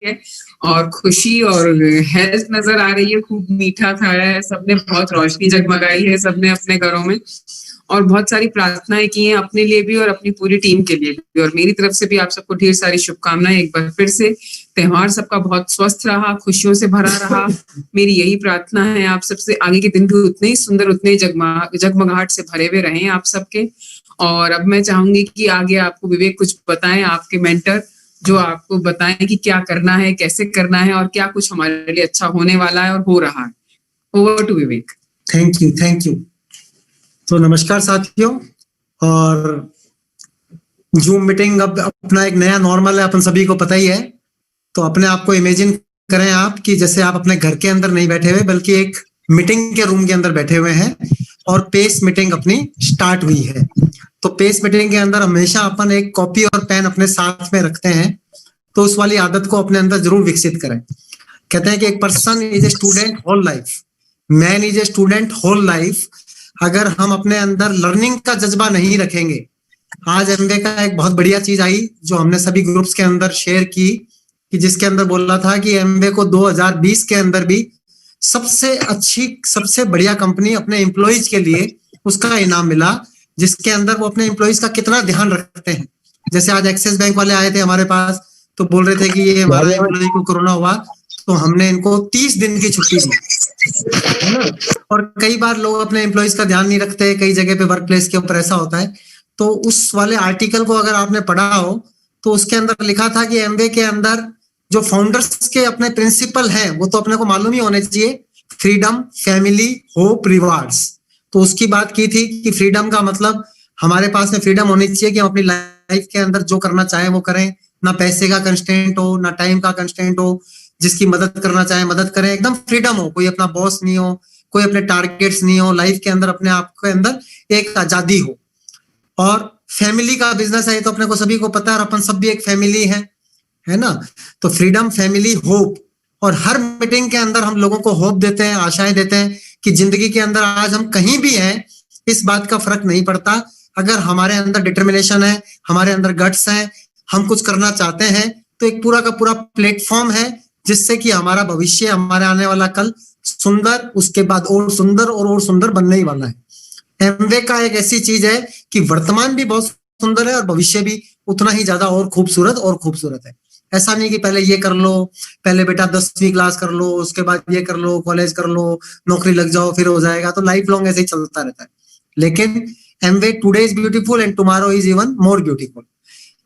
है और खुशी और हेल्थ नजर आ रही है, खूब मीठा खाया है सबने, बहुत रोशनी जगमगाई है सबने अपने घरों में और बहुत सारी प्रार्थनाएं की हैं अपने लिए भी और अपनी पूरी टीम के लिए भी। और मेरी तरफ से भी आप सबको ढेर सारी शुभकामनाएं एक बार फिर से। त्योहार सबका बहुत स्वस्थ रहा, खुशियों से भरा रहा। मेरी यही प्रार्थना है आप सबसे, आगे के दिन भी उतने ही सुंदर, उतने ही जगमगाहट से भरे हुए रहें आप सबके। और अब मैं चाहूंगी कि आगे आपको विवेक कुछ बताएं, आपके मेंटर जो आपको बताएं कि क्या करना है, कैसे करना है और क्या कुछ हमारे लिए अच्छा होने वाला है और हो रहा है। Over to Vivek. Thank you. तो नमस्कार साथियों, और जूम मीटिंग अब अपना एक नया नॉर्मल है, अपन सभी को पता ही है। तो अपने आप को इमेजिन करें आप कि जैसे आप अपने घर के अंदर नहीं बैठे हुए बल्कि एक मीटिंग के रूम के अंदर बैठे हुए हैं और पेस मीटिंग अपनी स्टार्ट हुई है। तो पेस मीटिंग के अंदर हमेशा अपन एक कॉपी और पेन अपने साथ में रखते हैं, तो उस वाली आदत को अपने अंदर जरूर विकसित करें। कहते हैं कि एक person is a student whole life, man is a student whole life. अगर हम अपने अंदर लर्निंग का जज्बा नहीं रखेंगे, आज एमवे का एक बहुत बढ़िया चीज आई जो हमने सभी ग्रुप्स के अंदर शेयर की, कि जिसके अंदर बोला था कि एमवे को 2020 के अंदर भी सबसे अच्छी, सबसे बढ़िया कंपनी अपने एम्प्लॉइज के लिए उसका इनाम मिला, जिसके अंदर वो अपने एम्प्लॉइज का कितना ध्यान रखते हैं। जैसे आज एक्सिस बैंक वाले आए थे हमारे पास, तो बोल रहे थे कि ये हमारा एम्प्लॉय को कोरोना हुआ तो हमने इनको 30 दिन की छुट्टी दी, है ना। और कई बार लोग अपने एम्प्लॉइज का ध्यान नहीं रखते, कई जगह पे वर्क प्लेस के ऊपर ऐसा होता है। तो उस वाले आर्टिकल को अगर आपने पढ़ा हो तो उसके अंदर लिखा था कि एमवे के अंदर जो फाउंडर्स के अपने प्रिंसिपल हैं वो तो अपने को मालूम ही होने चाहिए, फ्रीडम, फैमिली, होप, रिवार्ड्स। तो उसकी बात की थी कि फ्रीडम का मतलब हमारे पास में फ्रीडम होनी चाहिए कि हम अपनी लाइफ के अंदर जो करना चाहें वो करें, ना पैसे का कंस्टेंट हो, ना टाइम का कंस्टेंट हो, जिसकी मदद करना चाहे मदद करें, एकदम फ्रीडम हो, कोई अपना बॉस नहीं हो, कोई अपने टारगेट्स नहीं हो, लाइफ के अंदर अपने आप के अंदर एक आजादी हो। और फैमिली का बिजनेस है तो अपने को सभी को पता है, और अपन सब भी एक फैमिली है ना। तो फ्रीडम, फैमिली, होप। और हर मीटिंग के अंदर हम लोगों को होप देते हैं, आशाएं देते हैं कि जिंदगी के अंदर आज हम कहीं भी हैं, इस बात का फर्क नहीं पड़ता। अगर हमारे अंदर डिटर्मिनेशन है, हमारे अंदर गट्स है, हम कुछ करना चाहते हैं, तो एक पूरा का पूरा प्लेटफॉर्म है जिससे कि हमारा भविष्य, हमारे आने वाला कल सुंदर, उसके बाद और सुंदर और सुंदर बनने ही वाला है। एमवे का एक ऐसी चीज है कि वर्तमान भी बहुत सुंदर है और भविष्य भी उतना ही ज्यादा और खूबसूरत है। ऐसा नहीं कि पहले ये कर लो, पहले बेटा 10वीं क्लास कर लो, उसके बाद ये कर लो, कॉलेज कर लो, नौकरी लग जाओ, फिर हो जाएगा। तो लाइफ लॉन्ग ऐसे ही चलता रहता है। लेकिन Amway today is beautiful and tomorrow is even more beautiful.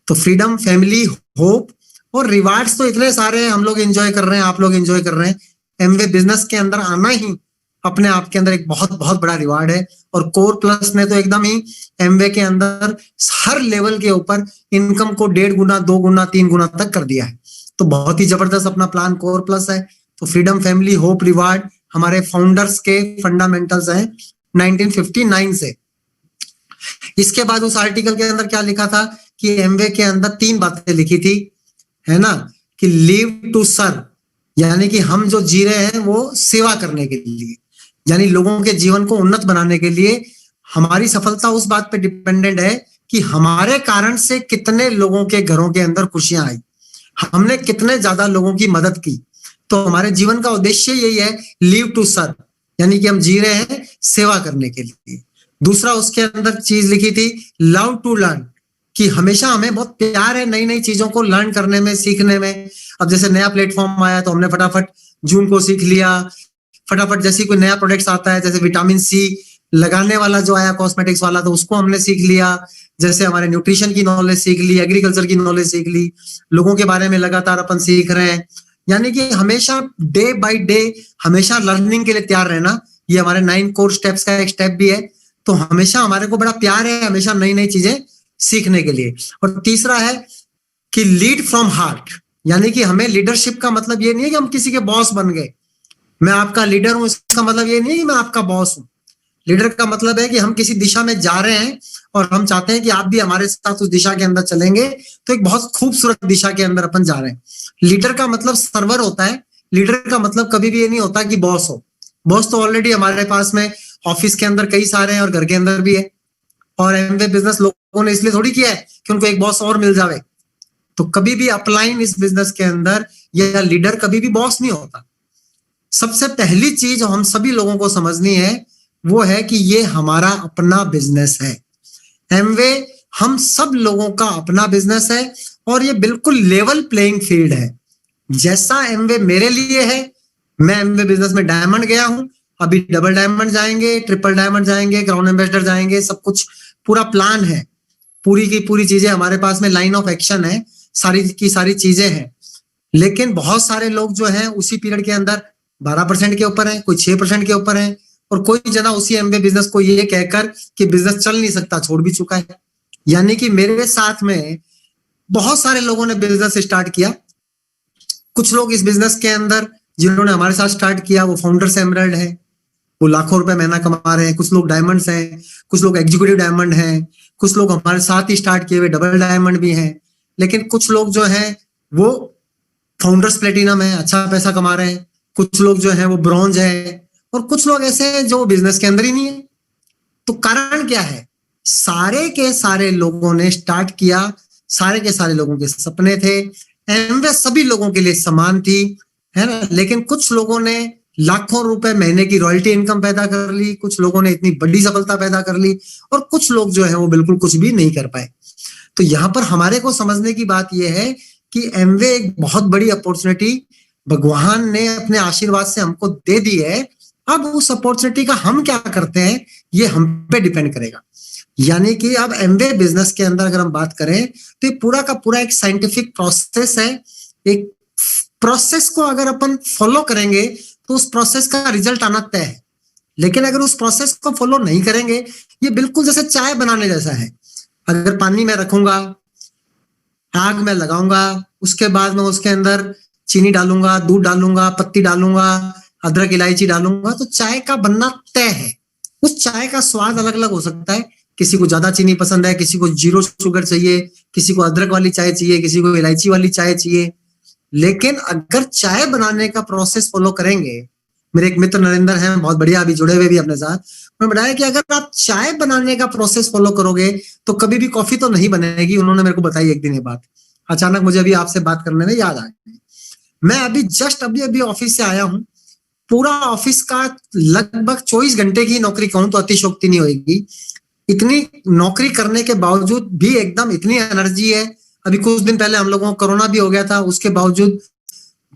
तो फ्रीडम, फैमिली, होप और रिवार्ड्स तो इतने सारे हैं, हम लोग एंजॉय कर रहे हैं, आप लोग एंजॉय कर रहे हैं। एमवे बिजनेस के अंदर आना ही अपने आप के अंदर एक बहुत बहुत बड़ा रिवार्ड है। और कोर प्लस ने तो एकदम ही एमवे के अंदर हर लेवल के ऊपर इनकम को 1.5 गुना, 2 गुना, 3 गुना तक कर दिया है। तो बहुत ही जबरदस्त अपना प्लान कोर प्लस है। तो फ्रीडम, फैमिली, होप, रिवार्ड हमारे फाउंडर्स के फंडामेंटल्स हैं 1959 से। इसके बाद उस आर्टिकल के अंदर क्या लिखा था कि एमवे के अंदर 3 बातें लिखी थी, है ना, कि लिव टू सर्व, यानी कि हम जो जी रहे हैं वो सेवा करने के लिए, यानी लोगों के जीवन को उन्नत बनाने के लिए। हमारी सफलता उस बात पे डिपेंडेंट है कि हमारे कारण से कितने लोगों के घरों के अंदर खुशियां आई, हमने कितने ज्यादा लोगों की मदद की। तो हमारे जीवन का उद्देश्य यही है, लिव टू सर्व, यानी कि हम जी रहे हैं सेवा करने के लिए। दूसरा उसके अंदर चीज लिखी थी, लव टू लर्न, कि हमेशा हमें बहुत प्यार है नई नई चीजों को लर्न करने में, सीखने में। अब जैसे नया प्लेटफॉर्म आया तो हमने फटाफट जूम को सीख लिया, फटाफट जैसे कोई नया प्रोडक्ट्स आता है, जैसे विटामिन सी लगाने वाला जो आया कॉस्मेटिक्स वाला, तो उसको हमने सीख लिया। जैसे हमारे न्यूट्रिशन की नॉलेज सीख ली, एग्रीकल्चर की नॉलेज सीख ली, लोगों के बारे में लगातार अपन सीख रहे हैं। यानी कि हमेशा डे बाय डे हमेशा लर्निंग के लिए तैयार रहना, ये हमारे 9 कोर स्टेप्स का एक स्टेप भी है। तो हमेशा हमारे को बड़ा प्यार है हमेशा नई नई चीजें सीखने के लिए। और तीसरा है कि लीड फ्रॉम हार्ट, यानी कि हमें लीडरशिप का मतलब ये नहीं है कि हम किसी के बॉस बन गए, मैं आपका लीडर हूं, इसका मतलब ये नहीं है कि मैं आपका बॉस हूं। लीडर का मतलब है कि हम किसी दिशा में जा रहे हैं और हम चाहते हैं कि आप भी हमारे साथ उस दिशा के अंदर चलेंगे, तो एक बहुत खूबसूरत दिशा के अंदर अपन जा रहे हैं। लीडर का मतलब सर्वर होता है, लीडर का मतलब कभी भी ये नहीं होता कि बॉस हो। बॉस तो ऑलरेडी हमारे पास में ऑफिस के अंदर कई सारे हैं और घर के अंदर भी है। और एमवे बिजनेस लोगों ने इसलिए थोड़ी किया है कि उनको एक बॉस और मिल जावे। तो कभी भी अपलाइन इस बिजनेस के अंदर या लीडर कभी भी बॉस नहीं होता। सबसे पहली चीज हम सभी लोगों को समझनी है वो है कि ये हमारा अपना बिजनेस है। एमवे हम सब लोगों का अपना बिजनेस है और ये बिल्कुल लेवल प्लेइंग फील्ड है। जैसा एमवे मेरे लिए है, मैं एमवे बिजनेस में डायमंड गया हूं, अभी डबल डायमंड जाएंगे, ट्रिपल डायमंड जाएंगे, क्राउन एम्बेसडर जाएंगे, सब कुछ पूरा प्लान है, पूरी की पूरी चीजें हमारे पास में, लाइन ऑफ एक्शन है, सारी की सारी चीजें हैं। लेकिन बहुत सारे लोग जो हैं उसी पीरियड के अंदर 12% के ऊपर है, कोई 6% के ऊपर है, और कोई जना उसी एमवे बिजनेस को ये कहकर कि बिजनेस चल नहीं सकता छोड़ भी चुका है। यानी कि मेरे साथ में बहुत सारे लोगों ने बिजनेस स्टार्ट किया। कुछ लोग इस बिजनेस के अंदर जिन्होंने हमारे साथ स्टार्ट किया वो फाउंडर्स एमरल्ड है, वो लाखों रुपए महीना कमा रहे हैं। कुछ लोग डायमंड्स हैं, कुछ लोग एग्जीक्यूटिव डायमंड हैं, कुछ लोग हमारे साथ ही स्टार्ट किए हुए डबल डायमंड भी हैं। लेकिन कुछ लोग जो हैं वो फाउंडर्स प्लेटिनम है, अच्छा पैसा कमा रहे हैं। कुछ लोग जो है वो ब्रॉन्ज है, और कुछ लोग ऐसे हैं जो बिजनेस के अंदर ही नहीं है। तो कारण क्या है? सारे के सारे लोगों ने स्टार्ट किया, सारे के सारे लोगों के सपने थे, एमवे सभी लोगों के लिए समान थी, है ना। लेकिन कुछ लोगों ने लाखों रुपए महीने की रॉयल्टी इनकम पैदा कर ली, कुछ लोगों ने इतनी बड़ी सफलता पैदा कर ली, और कुछ लोग जो है वो बिल्कुल कुछ भी नहीं कर पाए। तो यहाँ पर हमारे को समझने की बात यह है कि एमवे एक बहुत बड़ी अपॉर्चुनिटी भगवान ने अपने आशीर्वाद से हमको दे दी है। अब उस अपॉर्चुनिटी का हम क्या करते हैं ये हम पे डिपेंड करेगा। यानी कि अब एमवे बिजनेस के अंदर अगर हम बात करें तो ये पूरा का पूरा एक साइंटिफिक प्रोसेस है। एक प्रोसेस को अगर अपन फॉलो करेंगे तो उस प्रोसेस का रिजल्ट आना तय है। लेकिन अगर उस प्रोसेस को फॉलो नहीं करेंगे, ये बिल्कुल जैसे चाय बनाने जैसा है। अगर पानी में रखूंगा, आग में लगाऊंगा, उसके बाद में उसके अंदर चीनी डालूंगा, दूध डालूंगा, पत्ती डालूंगा, अदरक इलायची डालूंगा, तो चाय का बनना तय है। उस चाय का स्वाद अलग अलग हो सकता है, किसी को ज्यादा चीनी पसंद है, किसी को 0 शुगर चाहिए, किसी को अदरक वाली चाय चाहिए, किसी को इलायची वाली चाय चाहिए। लेकिन अगर चाय बनाने का प्रोसेस फॉलो करेंगे, मेरे एक मित्र नरेंद्र हैं, बहुत बढ़िया, अभी जुड़े हुए भी अपने साथ, उन्होंने बताया कि अगर आप चाय बनाने का प्रोसेस फॉलो करोगे तो कभी भी कॉफी तो नहीं बनेगी। उन्होंने मेरे को बताई एक दिन ये बात, अचानक मुझे अभी आपसे बात करने में याद आया। मैं अभी जस्ट अभी ऑफिस से आया हूं। पूरा ऑफिस का लगभग 24 घंटे की नौकरी कहूं तो अतिशयोक्ति नहीं होगी। इतनी नौकरी करने के बावजूद भी एकदम इतनी एनर्जी है। अभी कुछ दिन पहले हम लोगों को कोरोना भी हो गया था, उसके बावजूद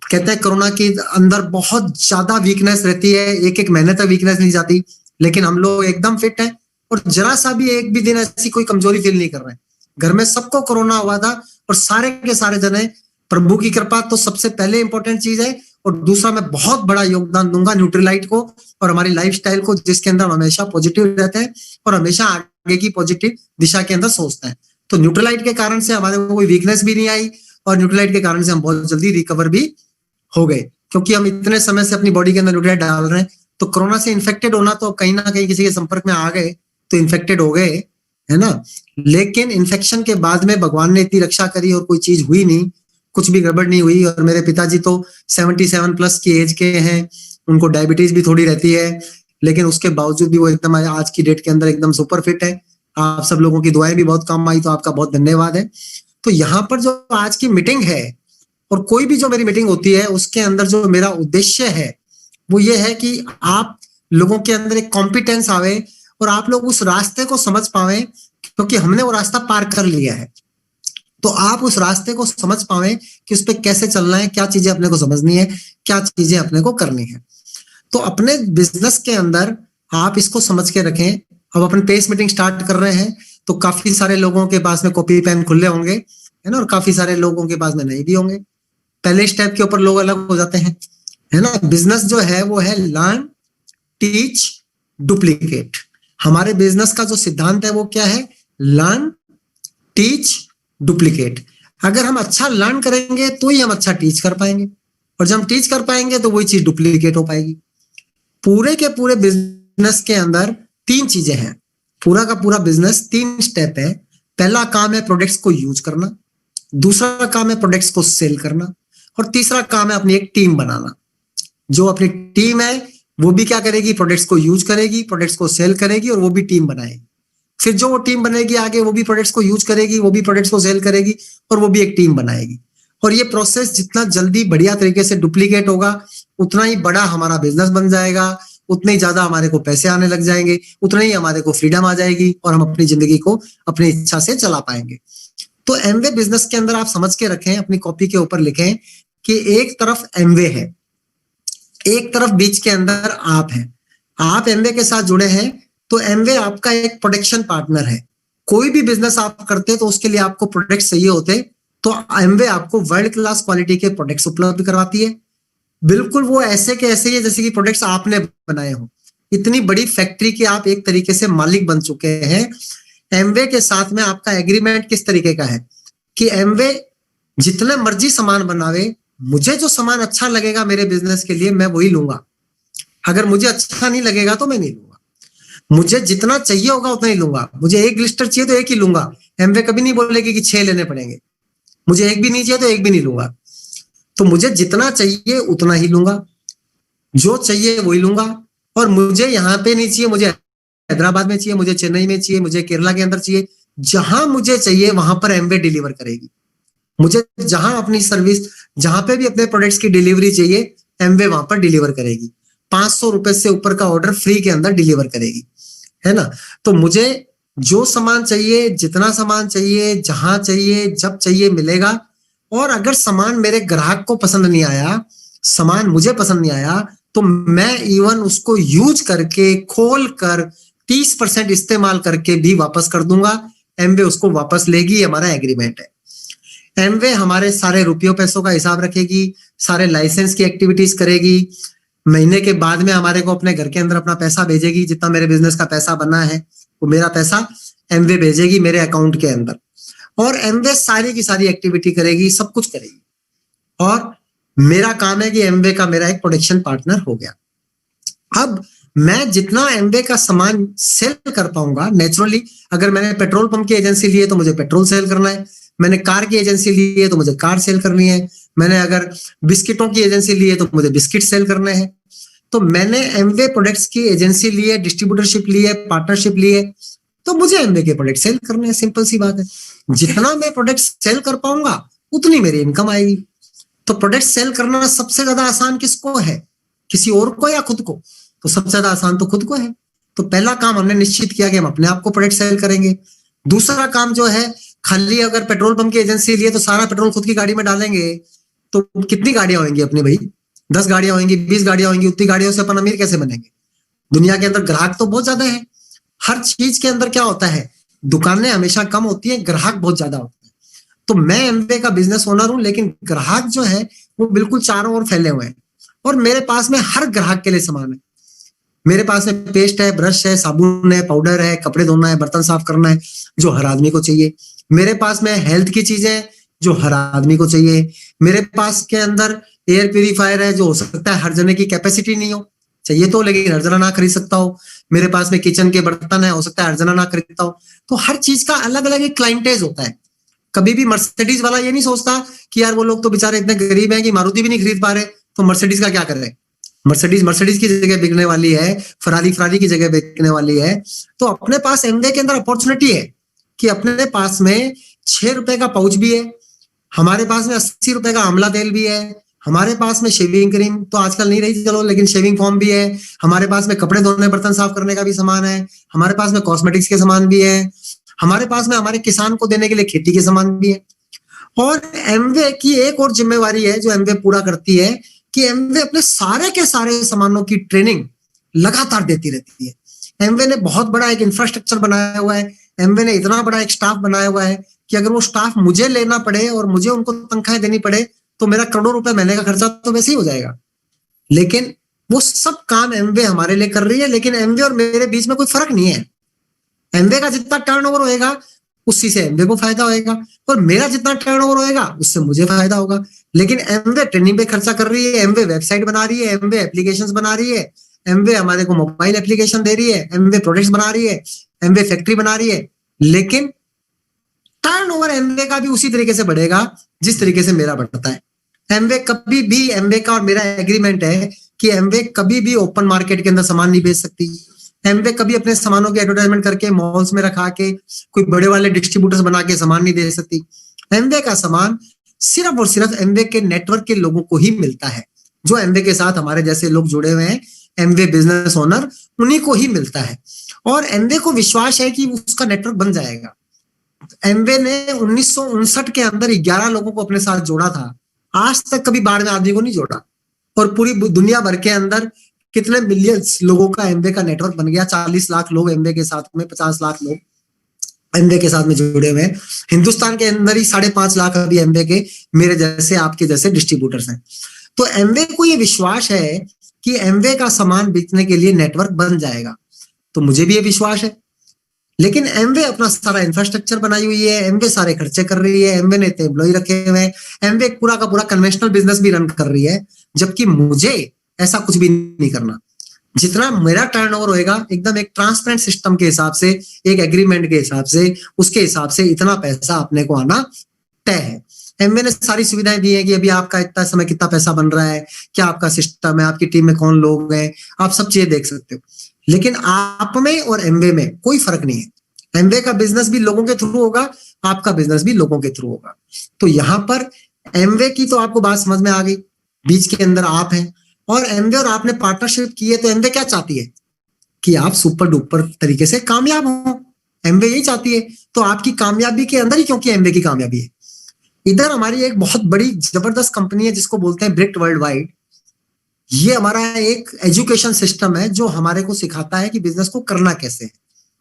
कहते हैं कोरोना के अंदर बहुत ज्यादा वीकनेस रहती है, एक महीने तक वीकनेस नहीं जाती, लेकिन हम लोग एकदम फिट हैं और जरा सा भी एक भी दिन ऐसी कोई कमजोरी फील नहीं कर रहे हैं। घर में सबको कोरोना हुआ था और सारे के सारे जने, प्रभु की कृपा तो सबसे पहले इंपॉर्टेंट चीज है, और दूसरा मैं बहुत बड़ा योगदान दूंगा न्यूट्रीलाइट को और हमारी लाइफस्टाइल को, जिसके अंदर हम हमेशा पॉजिटिव रहते हैं और हमेशा आगे की पॉजिटिव दिशा के अंदर सोचते हैं। तो न्यूट्रीलाइट के कारण से हमारे को कोई वीकनेस भी नहीं आई और न्यूट्रीलाइट के कारण से हम बहुत जल्दी रिकवर भी हो गए, क्योंकि हम इतने समय से अपनी बॉडी के अंदर न्यूट्रीलाइट डाल रहे हैं। तो कोरोना से इन्फेक्टेड होना तो कहीं ना कहीं किसी के संपर्क में आ गए तो इन्फेक्टेड हो गए, है ना। लेकिन इन्फेक्शन के बाद में भगवान ने इतनी रक्षा करी और कोई चीज हुई नहीं, कुछ भी गड़बड़ नहीं हुई। और मेरे पिताजी तो 77 प्लस की एज के हैं, उनको डायबिटीज भी थोड़ी रहती है, लेकिन उसके बावजूद भी वो एकदम आज की डेट के अंदर एकदम सुपर फिट है। आप सब लोगों की दुआएं भी बहुत काम आई, तो आपका बहुत धन्यवाद है। तो यहाँ पर जो आज की मीटिंग है और कोई भी जो मेरी मीटिंग होती है उसके अंदर जो मेरा उद्देश्य है वो ये है कि आप लोगों के अंदर एक कॉम्पिटेंस आवे और आप लोग उस रास्ते को समझ पावे, क्योंकि हमने वो रास्ता पार कर लिया है। तो आप उस रास्ते को समझ पावे कि उस पर कैसे चलना है, क्या चीजें अपने को समझनी है, क्या चीजें अपने को करनी है। तो अपने बिजनेस के अंदर आप इसको समझ के रखें। अब अपन पेस मीटिंग स्टार्ट कर रहे हैं तो काफी सारे लोगों के पास में कॉपी पेन खुले होंगे, है ना, और काफी सारे लोगों के पास में नहीं भी होंगे। पहले स्टेप के ऊपर लोग अलग हो जाते हैं, है ना। बिजनेस जो है वो है लर्न, टीच, डुप्लीकेट। हमारे बिजनेस का जो सिद्धांत है वो क्या है? Learn, teach, duplicate. अगर हम अच्छा लर्न करेंगे तो ही हम अच्छा टीच कर पाएंगे, और जब हम टीच कर पाएंगे तो वही चीज डुप्लीकेट हो पाएगी। पूरे के पूरे बिजनेस के अंदर 3 चीजें हैं। पूरा का पूरा बिजनेस 3 स्टेप है। पहला काम है प्रोडक्ट्स को यूज करना, दूसरा काम है प्रोडक्ट्स को सेल करना, और तीसरा काम है अपनी एक टीम बनाना। जो अपनी टीम है वो भी क्या करेगी? प्रोडक्ट्स को यूज करेगी, प्रोडक्ट्स को सेल करेगी, और वो भी टीम बनाएगी। फिर जो वो टीम बनेगी आगे, वो भी प्रोडक्ट्स को यूज करेगी, वो भी प्रोडक्ट्स को सेल करेगी, और वो भी एक टीम बनाएगी। और ये प्रोसेस जितना जल्दी बढ़िया तरीके से डुप्लीकेट होगा उतना ही बड़ा हमारा बिजनेस बन जाएगा, उतने ही ज्यादा हमारे को पैसे आने लग जाएंगे, उतना ही हमारे को फ्रीडम आ जाएगी और हम अपनी जिंदगी को अपनी इच्छा से चला पाएंगे। तो एमवे बिजनेस के अंदर आप समझ के रखें, अपनी कॉपी के ऊपर लिखें कि एक तरफ एमवे है, एक तरफ बीच के अंदर आप हैं। आप एमवे के साथ जुड़े हैं तो एमवे आपका एक प्रोडक्शन पार्टनर है। कोई भी बिजनेस आप करते हैं तो उसके लिए आपको प्रोडक्ट चाहिए होते, तो एमवे आपको वर्ल्ड क्लास क्वालिटी के प्रोडक्ट्स उपलब्ध करवाती है। बिल्कुल वो ऐसे के ऐसे ही जैसे कि प्रोडक्ट्स आपने बनाए हो। इतनी बड़ी फैक्ट्री के आप एक तरीके से मालिक बन चुके हैं। एमवे के साथ में आपका एग्रीमेंट किस तरीके का है कि एमवे जितने मर्जी सामान बनावे, मुझे जो सामान अच्छा लगेगा मेरे बिजनेस के लिए मैं वही लूंगा, अगर मुझे अच्छा नहीं लगेगा तो मैं नहीं लूंगा। मुझे जितना चाहिए होगा उतना ही लूंगा। मुझे एक ग्लिस्टर चाहिए तो एक ही लूंगा। एमवे कभी नहीं बोलेगी कि 6 लेने पड़ेंगे। मुझे एक भी नहीं चाहिए तो एक भी नहीं लूंगा। तो मुझे जितना चाहिए उतना ही लूंगा, जो चाहिए वही लूंगा। और मुझे यहाँ पे नहीं चाहिए, मुझे हैदराबाद में चाहिए, मुझे चेन्नई में चाहिए, मुझे केरला के अंदर चाहिए, जहां मुझे चाहिए वहां पर एमवे डिलीवर करेगी। मुझे जहां अपनी सर्विस, जहां पे भी अपने प्रोडक्ट्स की डिलीवरी चाहिए एमवे वहां पर डिलीवर करेगी। 500 रुपए से ऊपर का ऑर्डर फ्री के अंदर डिलीवर करेगी, है ना। तो मुझे जो सामान चाहिए, जितना सामान चाहिए, जहां चाहिए, जब चाहिए मिलेगा। और अगर सामान मेरे ग्राहक को पसंद नहीं आया, सामान मुझे पसंद नहीं आया, तो मैं इवन उसको यूज करके खोल कर 30% इस्तेमाल करके भी वापस कर दूंगा। एमवे उसको वापस लेगी, हमारा एग्रीमेंट है। एमवे हमारे सारे रुपयों पैसों का हिसाब रखेगी, सारे लाइसेंस की एक्टिविटीज करेगी। महीने के बाद में हमारे को अपने घर के अंदर अपना पैसा भेजेगी। जितना मेरे बिजनेस का पैसा बना है वो मेरा पैसा एमवे भेजेगी मेरे अकाउंट के अंदर। और एमवे सारी की सारी एक्टिविटी करेगी, सब कुछ करेगी। और मेरा काम है कि एमवे का मेरा एक प्रोडक्शन पार्टनर हो गया। अब मैं जितना एमवे का सामान सेल कर पाऊंगा, नेचुरली अगर मैंने पेट्रोल पंप की एजेंसी ली है तो मुझे पेट्रोल सेल करना है, मैंने कार की एजेंसी ली है तो मुझे कार सेल करनी है, मैंने अगर बिस्किटों की एजेंसी ली है तो मुझे बिस्किट सेल करने हैं। तो मैंने एमवे प्रोडक्ट्स की एजेंसी ली है, डिस्ट्रीब्यूटरशिप ली है, पार्टनरशिप ली है, तो मुझे एमवे के प्रोडक्ट सेल करने हैं। सिंपल सी बात है। जितना मैं प्रोडक्ट सेल कर पाऊंगा उतनी मेरी इनकम आएगी। तो प्रोडक्ट सेल करना सबसे ज्यादा आसान किसको है, किसी और को या खुद को? तो सबसे ज्यादा आसान तो खुद को है। तो पहला काम हमने निश्चित किया कि हम अपने आप को प्रोडक्ट सेल करेंगे। दूसरा काम जो है, खाली अगर पेट्रोल पंप की एजेंसी लिए तो सारा पेट्रोल खुद की गाड़ी में डालेंगे तो कितनी गाड़ियां होंगी अपनी भाई? 10 गाड़ियां होंगी, 20 गाड़ियां होंगी। उतनी गाड़ियों से अपन अमीर कैसे बनेंगे? दुनिया के अंदर ग्राहक तो बहुत ज्यादा है। हर चीज के अंदर क्या होता है, दुकानें हमेशा कम होती है, ग्राहक बहुत ज्यादा होता है। तो मैं एमवे का बिजनेस ओनर हूं, लेकिन ग्राहक जो है वो बिल्कुल चारों ओर फैले हुए हैं। और मेरे पास में हर ग्राहक के लिए सामान है। मेरे पास में पेस्ट है, ब्रश है, साबुन है, पाउडर है, कपड़े धोना है, बर्तन साफ करना है, जो हर आदमी को चाहिए। मेरे पास में हेल्थ की चीजें जो हर आदमी को चाहिए। मेरे पास के अंदर एयर प्यूरिफायर है, जो हो सकता है हर जने की कैपेसिटी नहीं हो, चाहिए तो, लेकिन हर जना ना खरीद सकता हो। मेरे पास में किचन के बर्तन है, हो सकता है हर जना ना खरीदता हो। तो हर चीज का अलग अलग एक क्लाइंटेज होता है। कभी भी मर्सिडीज वाला ये नहीं सोचता कि यार वो लोग तो बेचारे इतने गरीब हैं कि मारुति भी नहीं खरीद पा रहे, तो मर्सिडीज का क्या कर रहे हैं। मर्सिडीज की जगह बिकने वाली है, फरारी की जगह बिकने वाली है। तो अपने पास एमवे के अंदर अपॉर्चुनिटी है कि अपने पास में 6 रुपए का पाउच भी है, हमारे पास में 80 रुपए का आंवला तेल भी है, हमारे पास में शेविंग क्रीम तो आजकल नहीं रही चलो, लेकिन शेविंग फोम भी है, हमारे पास में कपड़े धोने बर्तन साफ करने का भी सामान है, हमारे पास में कॉस्मेटिक्स के सामान भी है, हमारे पास में हमारे किसान को देने के लिए खेती के सामान भी है। और एमवे की एक और जिम्मेवारी है जो एमवे पूरा करती है कि एमवे अपने सारे के सारे सामानों की ट्रेनिंग लगातार देती रहती है। एमवे ने बहुत बड़ा एक इंफ्रास्ट्रक्चर बनाया हुआ है। एमवे ने इतना बड़ा एक स्टाफ बनाया हुआ है कि अगर वो स्टाफ मुझे लेना पड़े और मुझे उनको तनख्वाहें देनी पड़े तो मेरा करोड़ों रुपए महीने का खर्चा तो वैसे ही हो जाएगा। लेकिन वो सब काम एमवे हमारे लिए कर रही है। लेकिन एमवे और मेरे बीच में कोई फर्क नहीं है। एमवे का जितना टर्नओवर होएगा उसी से एमवे को फायदा होएगा, और मेरा जितना टर्नओवर होएगा उससे मुझे फायदा होगा। लेकिन एमवे ट्रेनिंग पे खर्चा कर रही है, एमवे वेबसाइट बना रही है, एमवे एप्लीकेशंस बना रही है, एमवे हमारे को मोबाइल एप्लीकेशन दे रही है, एमवे प्रोडक्ट्स बना रही है, एमवे फैक्ट्री बना रही है। लेकिन टर्नओवर एमवे का भी उसी तरीके से बढ़ेगा जिस तरीके से मेरा बढ़ता है। एमवे कभी भी, एमवे का और मेरा एग्रीमेंट है कि एमवे कभी भी ओपन मार्केट के अंदर सामान नहीं बेच सकती। एमवे कभी अपने सामानों की एडवर्टाइजमेंट करके मॉल्स में रखा के कोई बड़े वाले डिस्ट्रीब्यूटर्स बना के सामान नहीं दे सकती। एमवे का सामान सिर्फ और सिर्फ एमवे के नेटवर्क के लोगों को ही मिलता है। जो एमवे के साथ हमारे जैसे लोग जुड़े हुए हैं, एमवे बिजनेस ओनर, उन्हीं को ही मिलता है। और एमवे को विश्वास है कि उसका नेटवर्क बन जाएगा। एमवे ने 1959 के अंदर 11 लोगों को अपने साथ जोड़ा था, आज तक कभी 12वें आदमी को नहीं जोड़ा। और पूरी दुनिया भर के अंदर कितने मिलियंस लोगों का एमवे का नेटवर्क बन गया। 40 लाख लोग एमवे के साथ में, 50 लाख लोग एमवे के साथ में जुड़े हुए हैं। हिंदुस्तान के अंदर ही 5.5 लाख अभी एमवे के मेरे जैसे, आपके जैसे डिस्ट्रीब्यूटर्स हैं। तो एमवे को ये विश्वास है कि एमवे का सामान बेचने के लिए नेटवर्क बन जाएगा। तो मुझे भी ये विश्वास है। लेकिन एमवे अपना सारा इंफ्रास्ट्रक्चर बनाई हुई है, एमवे सारे खर्चे कर रही है, एमवे ने इतने एम्प्लॉय रखे हुए हैं, एमवे पूरा का पूरा कन्वेंशनल बिजनेस भी रन कर रही है। जबकि मुझे ऐसा कुछ भी नहीं करना। जितना मेरा टर्नओवर होएगा एकदम एक ट्रांसपेरेंट सिस्टम के हिसाब से, एक एग्रीमेंट के हिसाब से, उसके हिसाब से इतना पैसा अपने को आना तय है। एमवे ने सारी सुविधाएं दी है कि अभी आपका इतना समय कितना पैसा बन रहा है, क्या आपका सिस्टम है, आपकी टीम में कौन लोग हैं, आप सब चीजें देख सकते हो। लेकिन आप में और एमवे में कोई फर्क नहीं है। एमवे का बिजनेस भी लोगों के थ्रू होगा, आपका बिजनेस भी लोगों के थ्रू होगा। तो यहाँ पर एमवे की तो आपको बात समझ में आ गई, बीच के अंदर आप हैं और एमवे और आपने पार्टनरशिप की है। तो एमवे क्या चाहती है कि आप सुपर डुपर तरीके से कामयाब हो। एमवे यही चाहती है। तो आपकी कामयाबी के अंदर ही क्योंकि एमवे की कामयाबी है। इधर हमारी एक बहुत बड़ी जबरदस्त कंपनी है जिसको बोलते हैं ब्रिक्ट वर्ल्ड वाइड। ये हमारा एक एजुकेशन सिस्टम है जो हमारे को सिखाता है कि बिजनेस को करना कैसे है।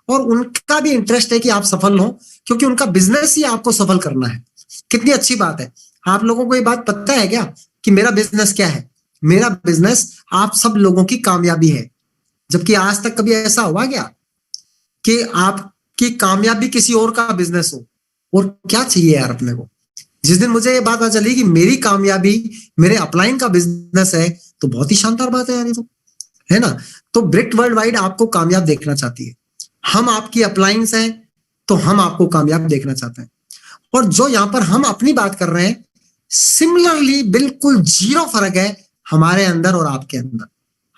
और उनका भी इंटरेस्ट है कि आप सफल हो, क्योंकि उनका बिजनेस ही आपको सफल करना है। कितनी अच्छी बात है। आप लोगों को ये बात पता है क्या कि मेरा बिजनेस क्या है? मेरा बिजनेस आप सब लोगों की कामयाबी है। जबकि आज तक कभी ऐसा हुआ क्या कि आपकी कामयाबी किसी और का बिजनेस हो? और क्या चाहिए यार अपने को? जिस दिन मुझे ये बात पता चली कि मेरी कामयाबी मेरे अपलाइन का बिजनेस है, तो बहुत ही शानदार बात है यार ये तो, है ना। तो ब्रिक्ट वर्ल्ड वाइड आपको कामयाब देखना चाहती है। हम आपकी अपलाइंस हैं तो हम आपको कामयाब देखना चाहते हैं। और जो यहाँ पर हम अपनी बात कर रहे हैं, सिमिलरली बिल्कुल जीरो फर्क है हमारे अंदर और आपके अंदर।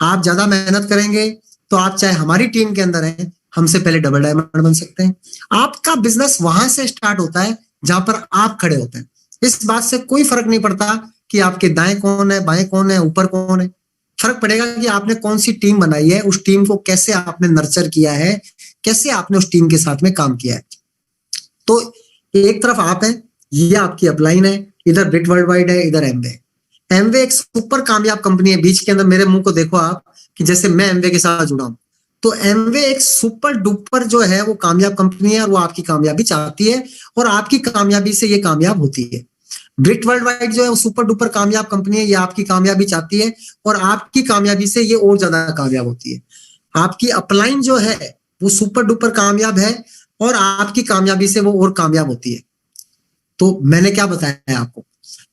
आप ज्यादा मेहनत करेंगे तो आप चाहे हमारी टीम के अंदर हैं, हमसे पहले डबल डायमंड बन सकते हैं। आपका बिजनेस वहां से स्टार्ट होता है जहां पर आप खड़े होते हैं। इस बात से कोई फर्क नहीं पड़ता कि आपके दाएं कौन है, बाएं कौन है, ऊपर कौन है। फर्क पड़ेगा कि आपने कौन सी टीम बनाई है, उस टीम को कैसे आपने नर्चर किया है, कैसे आपने उस टीम के साथ में काम किया है। तो एक तरफ आप हैं, ये आपकी अपलाइन है, इधर ब्रिक्ट वर्ल्ड वाइड है, इधर एमवे। एमवे एक सुपर कामयाब कंपनी है। बीच के अंदर मेरे मुंह को देखो आप कि जैसे मैं एमवे के साथ जुड़ा हूं। तो एमवे एक सुपर डुपर जो है वो कामयाब कंपनी है और वो आपकी कामयाबी चाहती है और आपकी कामयाबी से ये कामयाब होती है। ब्रिक्ट वर्ल्ड वाइड जो है वो सुपर डुपर कामयाब कंपनी है, ये आपकी कामयाबी चाहती है और आपकी कामयाबी से ये और ज्यादा कामयाब होती है। आपकी अपलाइन जो है वो सुपर डुपर कामयाब है और आपकी कामयाबी से वो और कामयाब होती है। तो मैंने क्या बताया है आपको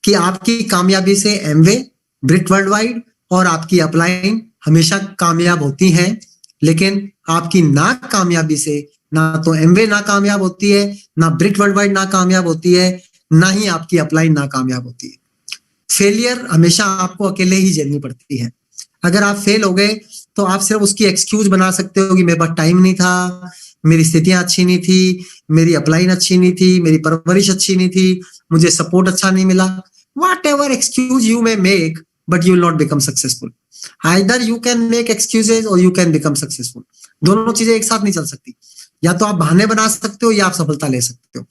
कि आपकी कामयाबी से एमवे, ब्रिक्ट वर्ल्ड वाइड और आपकी अपलाइन हमेशा कामयाब होती हैं। लेकिन आपकी नाकामयाबी से ना तो एमवे नाकामयाब होती है, ना ब्रिक्ट वर्ल्ड वाइड नाकामयाब होती है, ना ही आपकी अपलाइन नाकामयाब होती है। फेलियर हमेशा आपको अकेले ही झेलनी पड़ती है। अगर आप फेल हो गए तो आप सिर्फ उसकी एक्सक्यूज बना सकते हो कि मेरे पास टाइम नहीं था, मेरी स्थितियां अच्छी नहीं थी, मेरी अपलाइन अच्छी नहीं थी, मेरी परवरिश अच्छी नहीं थी, मुझे सपोर्ट अच्छा नहीं मिला। Whatever excuse you may make, but you will not become successful. Either you can make excuses or you can become successful. दोनों चीजें एक साथ नहीं चल सकती। या तो आप बहाने बना सकते हो या आप सफलता ले सकते हो।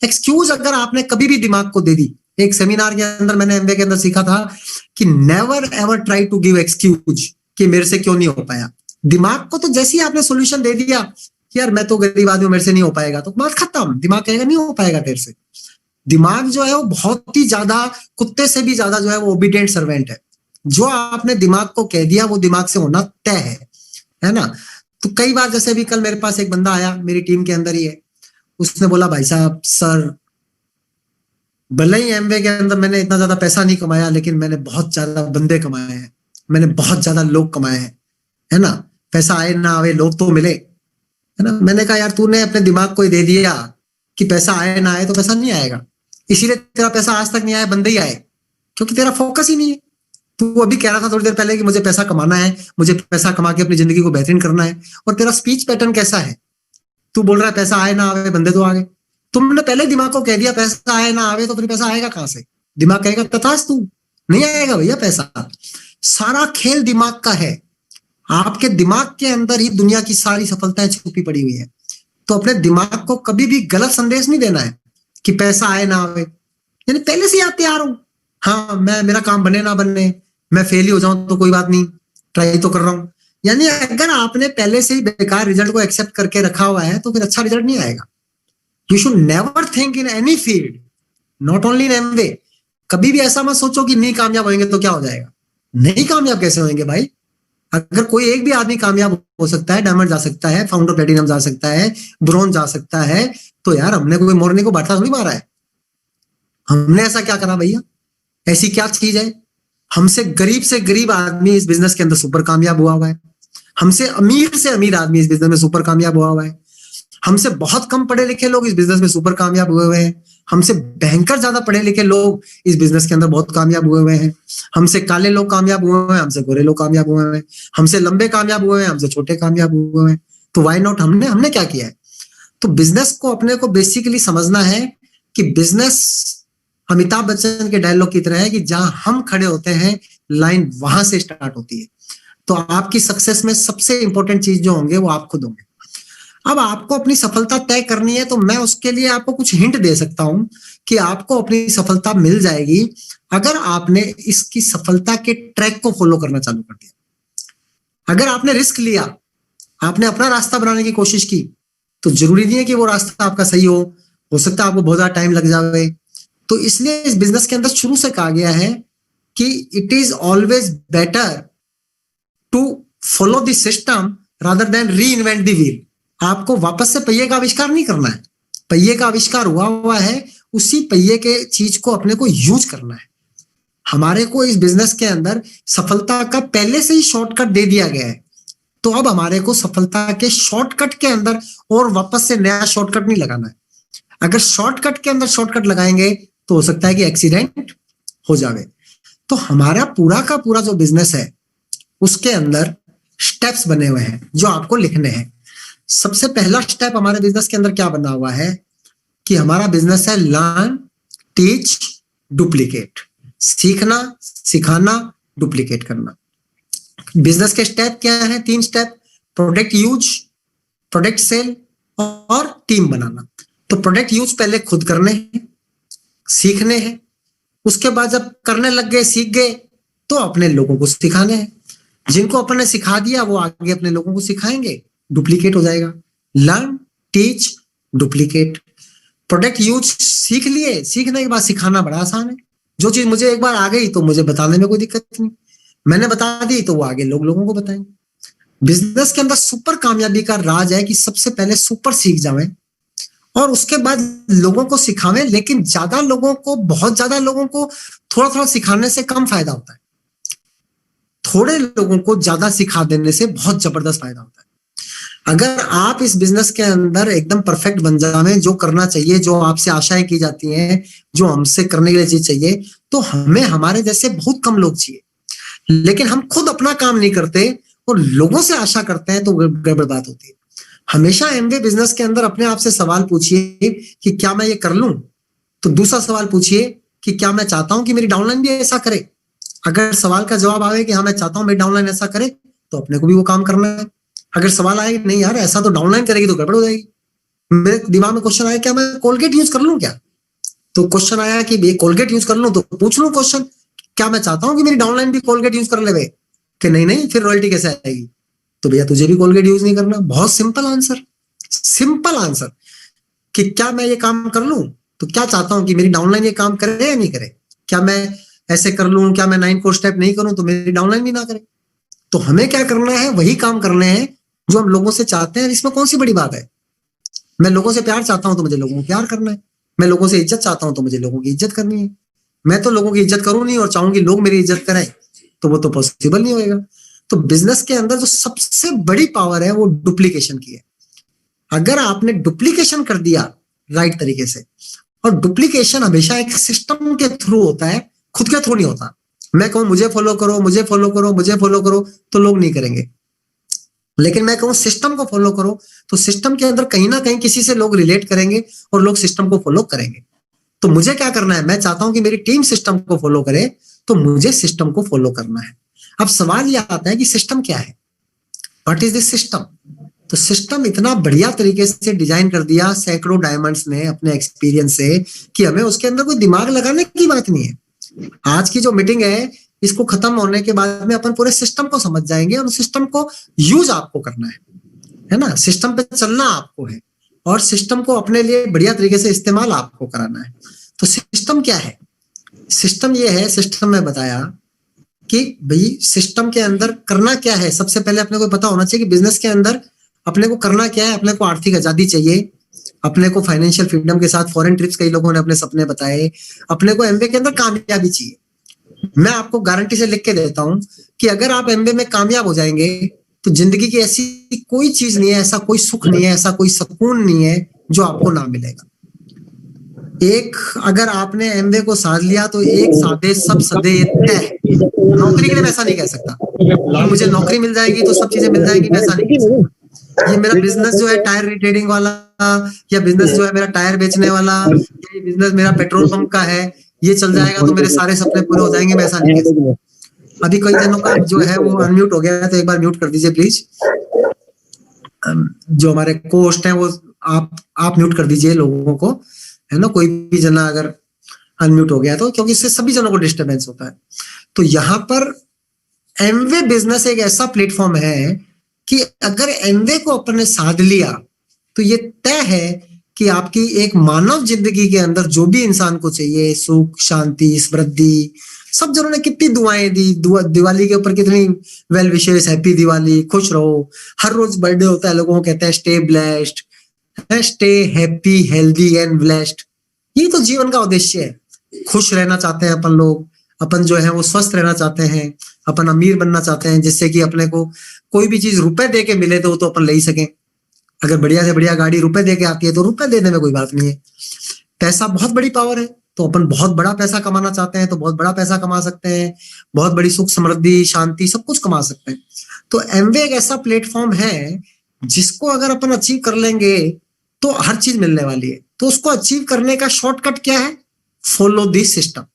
एक्सक्यूज अगर आपने कभी भी दिमाग को दे दी, एक सेमिनार के अंदर मैंने एमबीए के अंदर सीखा था कि never ever try to give excuse कि मेरे से क्यों नहीं हो पाया। दिमाग को तो जैसे ही आपने सोल्यूशन दे दिया कि यार मैं तो गरीब आदमी हूं, मेरे से नहीं हो पाएगा, तो बात खत्म। दिमाग कहेगा नहीं हो पाएगा तेरे से। दिमाग जो है वो बहुत ही ज्यादा, कुत्ते से भी ज्यादा जो है वो ओबीडिएंट सर्वेंट है। जो आपने दिमाग को कह दिया वो दिमाग से होना तय है ना। तो कई बार जैसे अभी कल मेरे पास एक बंदा आया, मेरी टीम के अंदर ही है, उसने बोला भाई साहब सर, भले ही एमवे के अंदर मैंने इतना ज्यादा पैसा नहीं कमाया, लेकिन मैंने बहुत ज्यादा बंदे कमाए हैं, मैंने बहुत ज्यादा लोग कमाए हैं, है ना। पैसा आए ना आए लोग तो मिले, है ना। मैंने कहा यार तूने अपने दिमाग को दे दिया कि पैसा आए ना आए तो पैसा नहीं आएगा, इसीलिए तेरा पैसा आज तक नहीं आया, बंदे ही आए, क्योंकि तेरा फोकस ही नहीं है। तू अभी कह रहा था थोड़ी देर पहले कि मुझे पैसा कमाना है, मुझे पैसा कमा के अपनी जिंदगी को बेहतरीन करना है, और तेरा स्पीच पैटर्न कैसा है? तू बोल रहा है पैसा आए ना आए बंदे तो आ गए। तुमने पहले दिमाग को कह दिया पैसा आए ना आए, तो फिर पैसा आएगा कहां से? दिमाग कहेगा तथास्तु, नहीं आएगा भैया पैसा। सारा खेल दिमाग का है। आपके दिमाग के अंदर ही दुनिया की सारी सफलताएं छुपी पड़ी हुई है। तो अपने दिमाग को कभी भी गलत संदेश नहीं देना है कि पैसा आए ना आए, यानी पहले से याद तैयार हूं, हाँ मैं, मेरा काम बने ना बने, मैं फेल ही हो जाऊं तो कोई बात नहीं, ट्राई तो कर रहा हूं। यानी अगर आपने पहले से ही बेकार रिजल्ट को एक्सेप्ट करके रखा हुआ है तो फिर अच्छा रिजल्ट नहीं आएगा। You should never think in any field, not only in Amway. कभी भी ऐसा मत सोचो कि नहीं कामयाब होंगे तो क्या हो जाएगा। नहीं कामयाब कैसे होंगे भाई? अगर कोई एक भी आदमी कामयाब हो सकता है, डायमंड जा सकता है, फाउंडर प्लेटिनम जा सकता है, ब्रोंज जा सकता है, तो यार हमने कोई मोरने को बाटा थोड़ी मारा है। हमने ऐसा क्या करा भैया? ऐसी क्या चीज है? हमसे गरीब आदमी इस बिजनेस के अंदर सुपर कामयाब हुआ है। हमसे अमीर आदमी इस बिजनेस में सुपर कामयाब हुआ है। हमसे बहुत कम पढ़े लिखे लोग इस बिजनेस में सुपर कामयाब हुए हैं। हमसे भयंकर ज्यादा पढ़े लिखे लोग इस बिजनेस के अंदर बहुत कामयाब हुए हैं। हमसे काले लोग कामयाब हुए हैं, हमसे गोरे लोग कामयाब हुए हैं, हमसे लंबे कामयाब हुए हैं, हमसे छोटे कामयाब हुए हैं। तो व्हाई नॉट? हमने क्या किया है? तो बिजनेस को अपने को बेसिकली समझना है कि बिजनेस अमिताभ बच्चन के डायलॉग की तरह है कि जहां हम खड़े होते हैं लाइन वहां से स्टार्ट होती है। तो आपकी सक्सेस में सबसे इंपॉर्टेंट चीज जो होंगे वो आप खुद होंगे। अब आपको अपनी सफलता तय करनी है तो मैं उसके लिए आपको कुछ हिंट दे सकता हूं कि आपको अपनी सफलता मिल जाएगी अगर आपने इसकी सफलता के ट्रैक को फॉलो करना चालू कर दिया। अगर आपने रिस्क लिया, आपने अपना रास्ता बनाने की कोशिश की, तो जरूरी नहीं है कि वो रास्ता आपका सही हो सकता है आपको बहुत ज्यादा टाइम लग जाए। तो इसलिए इस बिजनेस के अंदर शुरू से कहा गया है कि it is always better to follow the system rather than reinvent the wheel. आपको वापस से पहिए का आविष्कार नहीं करना है। पहिए का आविष्कार हुआ है, उसी पहिए के चीज को अपने को यूज करना है। हमारे को इस बिजनेस के अंदर सफलता का पहले से ही शॉर्टकट दे दिया गया है। तो अब हमारे को सफलता के शॉर्टकट के अंदर और वापस से नया शॉर्टकट नहीं लगाना है। अगर शॉर्टकट के अंदर शॉर्टकट लगाएंगे तो हो सकता है कि एक्सीडेंट हो जाए। तो हमारा पूरा का पूरा जो बिजनेस है उसके अंदर स्टेप्स बने हुए हैं जो आपको लिखने हैं। सबसे पहला स्टेप हमारे बिजनेस के अंदर क्या बना हुआ है कि हमारा बिजनेस है लर्न, टीच, डुप्लीकेट। सीखना, सिखाना, डुप्लीकेट करना। बिजनेस के स्टेप क्या है? 3 step: product use, product sale और टीम बनाना। तो प्रोडक्ट यूज पहले खुद करने हैं, सीखने हैं। उसके बाद जब करने लग गए, सीख गए, तो अपने लोगों को सिखाने हैं। जिनको अपन ने सिखा दिया वो आगे अपने लोगों को सिखाएंगे, डुप्लीकेट हो जाएगा। Learn, teach, duplicate. Product use सीख लिए, सीखने के बाद सिखाना बड़ा आसान है। जो चीज मुझे एक बार आ गई तो मुझे बताने में कोई दिक्कत नहीं, मैंने बता दी तो वो आगे लोगों को बताएंगे। बिजनेस के अंदर सुपर कामयाबी का राज है कि सबसे पहले सुपर सीख जावें और उसके बाद लोगों को सिखावें। लेकिन बहुत ज्यादा लोगों को थोड़ा थोड़ा सिखाने से कम फायदा होता है। थोड़े लोगों को ज्यादा सिखा देने से बहुत जबरदस्त फायदा होता है। अगर आप इस बिजनेस के अंदर एकदम परफेक्ट बन जाएं, जो करना चाहिए, जो आपसे आशाएं की जाती हैं, जो हमसे करने के लिए चीज चाहिए, तो हमें हमारे जैसे बहुत कम लोग चाहिए। लेकिन हम खुद अपना काम नहीं करते और लोगों से आशा करते हैं तो गड़बड़ बात होती है। हमेशा एमवे बिजनेस के अंदर अपने आप से सवाल पूछिए कि क्या मैं ये कर लूं? तो दूसरा सवाल पूछिए कि क्या मैं चाहता हूं कि मेरी डाउनलाइन भी ऐसा करे? अगर सवाल का जवाब आवे कि हाँ मैं चाहता हूं मेरी डाउनलाइन ऐसा करे, तो अपने को भी वो काम करना है। अगर सवाल आए नहीं यार ऐसा तो डाउनलाइन करेगी तो गड़बड़ हो जाएगी। मेरे दिमाग में क्वेश्चन आया क्या मैं कोलगेट यूज कर लूं क्या? तो क्वेश्चन आया कि ये कोलगेट यूज कर लूं, तो पूछ लूं क्वेश्चन, क्या मैं चाहता हूं कि मेरी डाउनलाइन भी कोलगेट यूज कर ले? कि नहीं फिर रॉयल्टी कैसे आएगी? तो भैया तुझे भी कोलगेट यूज नहीं करना। बहुत सिंपल आंसर कि क्या मैं ये काम कर लूं, तो क्या चाहता हूं कि मेरी डाउनलाइन ये काम करे या नहीं करे? क्या मैं ऐसे कर लूं, क्या मैं 9 कोर्स स्टेप नहीं करूं तो मेरी डाउनलाइन भी ना करे? तो हमें क्या करना है? वही काम करने हैं जो हम लोगों से चाहते हैं। इसमें कौन सी बड़ी बात है? मैं लोगों से प्यार चाहता हूं तो मुझे लोगों को प्यार करना है। मैं लोगों से इज्जत चाहता हूं तो मुझे लोगों की इज्जत करनी है। मैं तो लोगों की इज्जत करूं नहीं और चाहूंगी लोग मेरी इज्जत करें, तो वो तो पॉसिबल नहीं होएगा। तो बिजनेस के अंदर जो सबसे बड़ी पावर है वो डुप्लीकेशन की है। अगर आपने डुप्लीकेशन कर दिया राइट तरीके से, और डुप्लीकेशन हमेशा एक सिस्टम के थ्रू होता है, खुद के थ्रू नहीं होता। मैं कहूं मुझे फॉलो करो, मुझे फॉलो करो, मुझे फॉलो करो, तो लोग नहीं करेंगे। लेकिन मैं कहूं सिस्टम को फॉलो करो, तो सिस्टम के अंदर कहीं ना कहीं किसी से लोग रिलेट करेंगे और लोग सिस्टम को फॉलो करेंगे। तो मुझे क्या करना है, मैं चाहता हूं कि मेरी टीम सिस्टम को फॉलो करे, तो मुझे सिस्टम को फॉलो करना है। अब सवाल यह आता है कि सिस्टम क्या है, व्हाट इज दिस सिस्टम। तो सिस्टम इतना बढ़िया तरीके से डिजाइन कर दिया सैकड़ों डायमंड्स ने अपने एक्सपीरियंस से कि हमें उसके अंदर कोई दिमाग लगाने की बात नहीं है। आज की जो मीटिंग है, इसको खत्म होने के बाद में अपन पूरे सिस्टम को समझ जाएंगे और सिस्टम को यूज आपको करना है ना, सिस्टम पे चलना आपको है और सिस्टम को अपने लिए बढ़िया तरीके से इस्तेमाल आपको कराना है। तो सिस्टम क्या है, सिस्टम ये है, सिस्टम में बताया कि भाई सिस्टम के अंदर करना क्या है। सबसे पहले अपने को पता होना चाहिए कि बिजनेस के अंदर अपने को करना क्या है। अपने को आर्थिक आजादी चाहिए, अपने को फाइनेंशियल फ्रीडम के साथ फॉरेन ट्रिप्स, कई लोगों ने अपने सपने बताए, अपने को एमबीए के अंदर कामयाबी चाहिए। मैं आपको गारंटी से लिख के देता हूं कि अगर आप एमबीए में कामयाब हो जाएंगे तो जिंदगी की ऐसी कोई चीज नहीं है, ऐसा कोई सुख नहीं है, ऐसा कोई सुकून नहीं है जो आपको ना मिलेगा। एक अगर आपने एमबीए को साध लिया तो एक साधे सब सदे तय। नौकरी के लिए मैं ऐसा नहीं कह सकता कि मुझे नौकरी मिल जाएगी तो सब चीजें मिल जाएगी, मैं ऐसा नहीं कह सकता। ये मेरा बिजनेस जो है टायर रिटेलिंग वाला, या बिजनेस जो है मेरा टायर बेचने वाला, या ये बिजनेस मेरा पेट्रोल पंप का है, ये चल जाएगा तो मेरे सारे सपने पूरे हो जाएंगे, मैं ऐसा नहीं कह सकता। अभी कई जनों का जो है वो अनम्यूट हो गया है, तो एक बार म्यूट कर दीजिए प्लीज। जो हमारे कोस्ट हैं वो आप म्यूट कर दीजिए लोगों को, है ना। कोई भी जना अगर अनम्यूट हो गया तो, क्योंकि इससे सभी जनों को डिस्टर्बेंस होता है। तो यहाँ पर एमवे बिजनेस एक ऐसा प्लेटफॉर्म है कि अगर एमवे को अपने साध लिया तो ये तय है कि आपकी एक मानव जिंदगी के अंदर जो भी इंसान को चाहिए, सुख, शांति, समृद्धि, सब जनों ने कितनी दुआएं दी, दिवाली के ऊपर कितनी वेल विशेस, हैप्पी दिवाली, खुश रहो। हर रोज बर्थडे होता है, लोगों को कहते हैं stay blessed, stay happy, healthy and blessed. ये तो जीवन का उद्देश्य है। खुश रहना चाहते हैं अपन लोग, अपन जो है वो स्वस्थ रहना चाहते हैं, अपन अमीर बनना चाहते हैं, जिससे कि अपने को कोई भी चीज रुपए दे के मिले तो अपन ले ही सकें। अगर बढ़िया से बढ़िया गाड़ी रुपए दे के आती है तो रुपए देने में कोई बात नहीं है। पैसा बहुत बड़ी पावर है, तो अपन बहुत बड़ा पैसा कमाना चाहते हैं तो बहुत बड़ा पैसा कमा सकते हैं, बहुत बड़ी सुख, समृद्धि, शांति, सब कुछ कमा सकते हैं। तो एमवे एक ऐसा प्लेटफॉर्म है जिसको अगर अपन अचीव कर लेंगे तो हर चीज मिलने वाली है। तो उसको अचीव करने का शॉर्टकट क्या है, फॉलो दिस सिस्टम।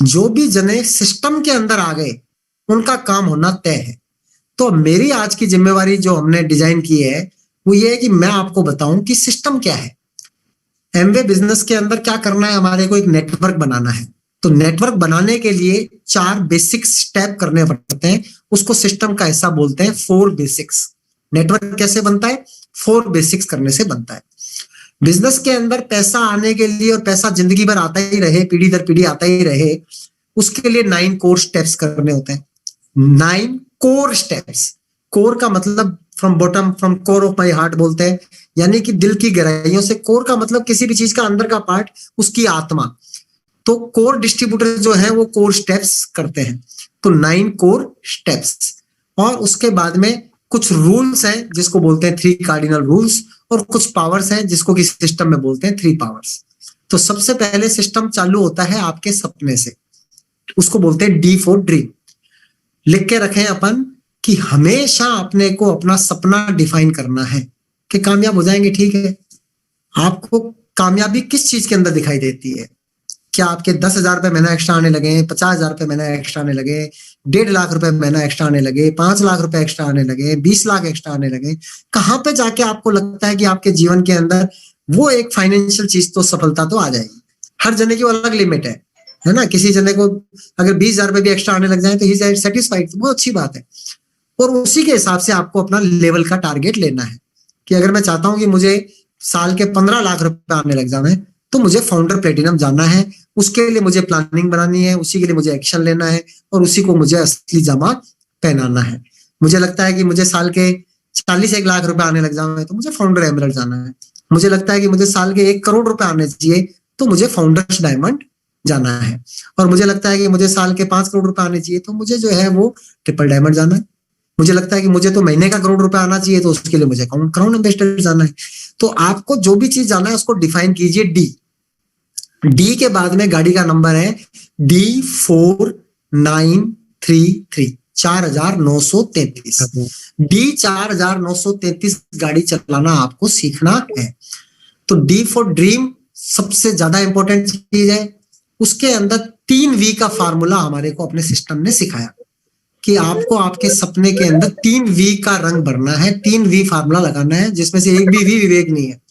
जो भी जने सिस्टम के अंदर आ गए उनका काम होना तय है। तो मेरी आज की जिम्मेवारी जो हमने डिजाइन की है वो ये है कि मैं आपको बताऊं कि सिस्टम क्या है। एमवे बिजनेस के अंदर क्या करना है, हमारे को एक नेटवर्क बनाना है। तो नेटवर्क बनाने के लिए 4 बेसिक स्टेप करने पड़ते हैं, उसको सिस्टम का हिस्सा बोलते हैं। 4 बेसिक्स। नेटवर्क कैसे बनता है, 4 बेसिक्स करने से बनता है। बिजनेस के अंदर पैसा आने के लिए, और पैसा जिंदगी भर आता ही रहे, पीढ़ी दर पीढ़ी आता ही रहे, उसके लिए 9 कोर स्टेप्स करने होते हैं। 9 कोर स्टेप्स। कोर का मतलब from bottom, from core of my heart बोलते हैं, यानी कि दिल की गहराइयों से। कोर का मतलब किसी भी चीज का अंदर का पार्ट, उसकी आत्मा। तो कोर डिस्ट्रीब्यूटर जो है वो कोर स्टेप्स करते हैं। तो 9 कोर स्टेप्स। और उसके बाद में कुछ रूल्स हैं जिसको बोलते हैं 3 कार्डिनल रूल्स, और कुछ पावर्स हैं जिसको कि सिस्टम में बोलते हैं 3 पावर्स। तो सबसे पहले सिस्टम चालू होता है आपके सपने से, उसको बोलते हैं डी फॉर ड्रीम। लिख के रखें अपन कि हमेशा अपने को अपना सपना डिफाइन करना है कि कामयाब हो जाएंगे। ठीक है, आपको कामयाबी किस चीज के अंदर दिखाई देती है? क्या आपके 10,000 रुपए महीना एक्स्ट्रा आने लगे, 50,000 रुपए महीना एक्स्ट्रा आने लगे, 1.5 लाख रुपए महीना एक्स्ट्रा आने लगे, 5 लाख रुपए एक्स्ट्रा आने लगे, 20 लाख एक्स्ट्रा आने लगे? कहां पे जाके आपको लगता है कि आपके जीवन के अंदर वो एक फाइनेंशियल चीज, तो सफलता तो आ जाएगी। हर जने की अलग लिमिट है ना। किसी जने को अगर 20,000 रुपए भी एक्स्ट्रा आने लग जाए तो ही इज सेटिस्फाइड, बहुत अच्छी बात है। और उसी के हिसाब से आपको अपना लेवल का टारगेट लेना है कि अगर मैं चाहता हूं कि मुझे साल के 15 लाख रुपए आने लग जाए तो मुझे फाउंडर प्लेटिनम जाना है। उसके लिए मुझे प्लानिंग बनानी है, उसी के लिए मुझे एक्शन लेना है, और उसी को मुझे असली जामा पहनाना है। मुझे लगता है कि मुझे साल के 40-1 लाख रुपए आने लग जाए तो मुझे फाउंडर एमरल्ड जाना है। मुझे लगता है कि मुझे साल के 1 करोड़ रुपए आने चाहिए तो मुझे फाउंडर्स डायमंड जाना है। और मुझे लगता है कि मुझे साल के 5 करोड़ रुपए आने चाहिए तो मुझे जो है वो ट्रिपल डायमंड जाना है। मुझे लगता है कि मुझे तो महीने का 1 करोड़ रुपए आना चाहिए तो उसके लिए मुझे क्राउन एम्बेसडर जाना है। तो आपको जो भी चीज जाना है उसको डिफाइन कीजिए डी। डी के बाद में गाड़ी का नंबर है D4933, 4933। डी 4933 गाड़ी चलाना आपको सीखना है। तो डी फॉर ड्रीम सबसे ज्यादा इंपॉर्टेंट चीज है। उसके अंदर 3V का फार्मूला हमारे को अपने सिस्टम ने सिखाया कि आपको आपके सपने के अंदर 3V का रंग भरना है, 3V फार्मूला लगाना है, जिसमें से एक भी वी विवेक नहीं है।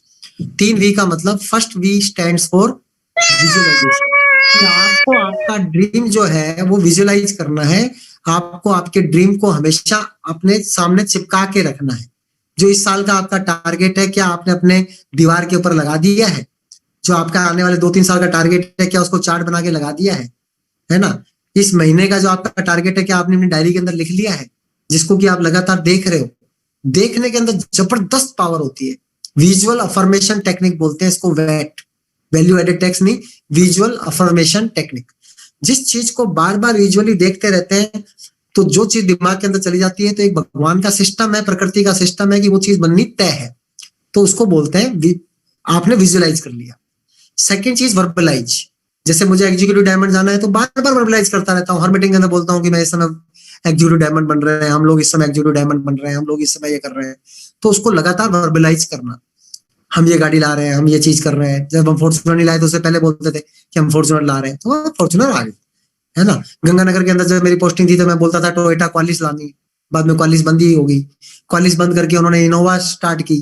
3V का मतलब first V stands for visualization. आपको आपका ड्रीम जो है वो विजुअलाइज करना है। आपको आपके ड्रीम को हमेशा अपने सामने चिपका के रखना है। जो इस साल का आपका टारगेट है, क्या आपने अपने दीवार के ऊपर लगा दिया है? जो आपका आने वाले 2-3 साल का टारगेट है, क्या उसको चार्ट बना के लगा दिया है ना? इस महीने का जो आपका टारगेट है, क्या आपने अपनी डायरी के अंदर लिख लिया है, जिसको कि आप लगातार देख रहे हो? देखने के अंदर जबरदस्त पावर होती है। विजुअल अफर्मेशन टेक्निक बोलते हैं इसको, वैट, वैल्यू एडेड टेक्स्ट नहीं, विजुअल अफर्मेशन टेक्निक। जिस चीज को बार बार विजुअली देखते रहते हैं तो जो चीज दिमाग के अंदर चली जाती है, तो एक भगवान का सिस्टम है, प्रकृति का सिस्टम है कि वो चीज बननी तय है, तो उसको बोलते हैं आपने विजुअलाइज कर लिया। सेकेंड चीज वर्बलाइज। जैसे मुझे एग्जीक्यूटिव डायमंड जाना है तो बार बार वर्बलाइज करता रहता हूँ। हर मीटिंग के अंदर बोलता हूँ कि मैं इस समय एग्जीक्यूटिव डायमंड बन रहे हैं, हम लोग इस समय एग्जीक्यूटिव डायमंड बन रहे हैं, हम लोग इस समय ये कर रहे हैं। तो उसको लगातार वर्बलाइज करना। हम ये गाड़ी ला रहे हैं, हम ये चीज कर रहे हैं। जब हम फॉर्च्यूनर नहीं लाए तो उससे पहले बोलते थे कि हम फॉर्च्यूनर ला रहे हैं, तो फॉर्च्यूनर आ गए, है ना। गंगानगर के अंदर जब मेरी पोस्टिंग थी तो मैं बोलता था टोयोटा क्वालिस लानी, बाद में क्वालिस बंद ही हो गई। क्वालिस बंद करके उन्होंने इनोवा स्टार्ट की,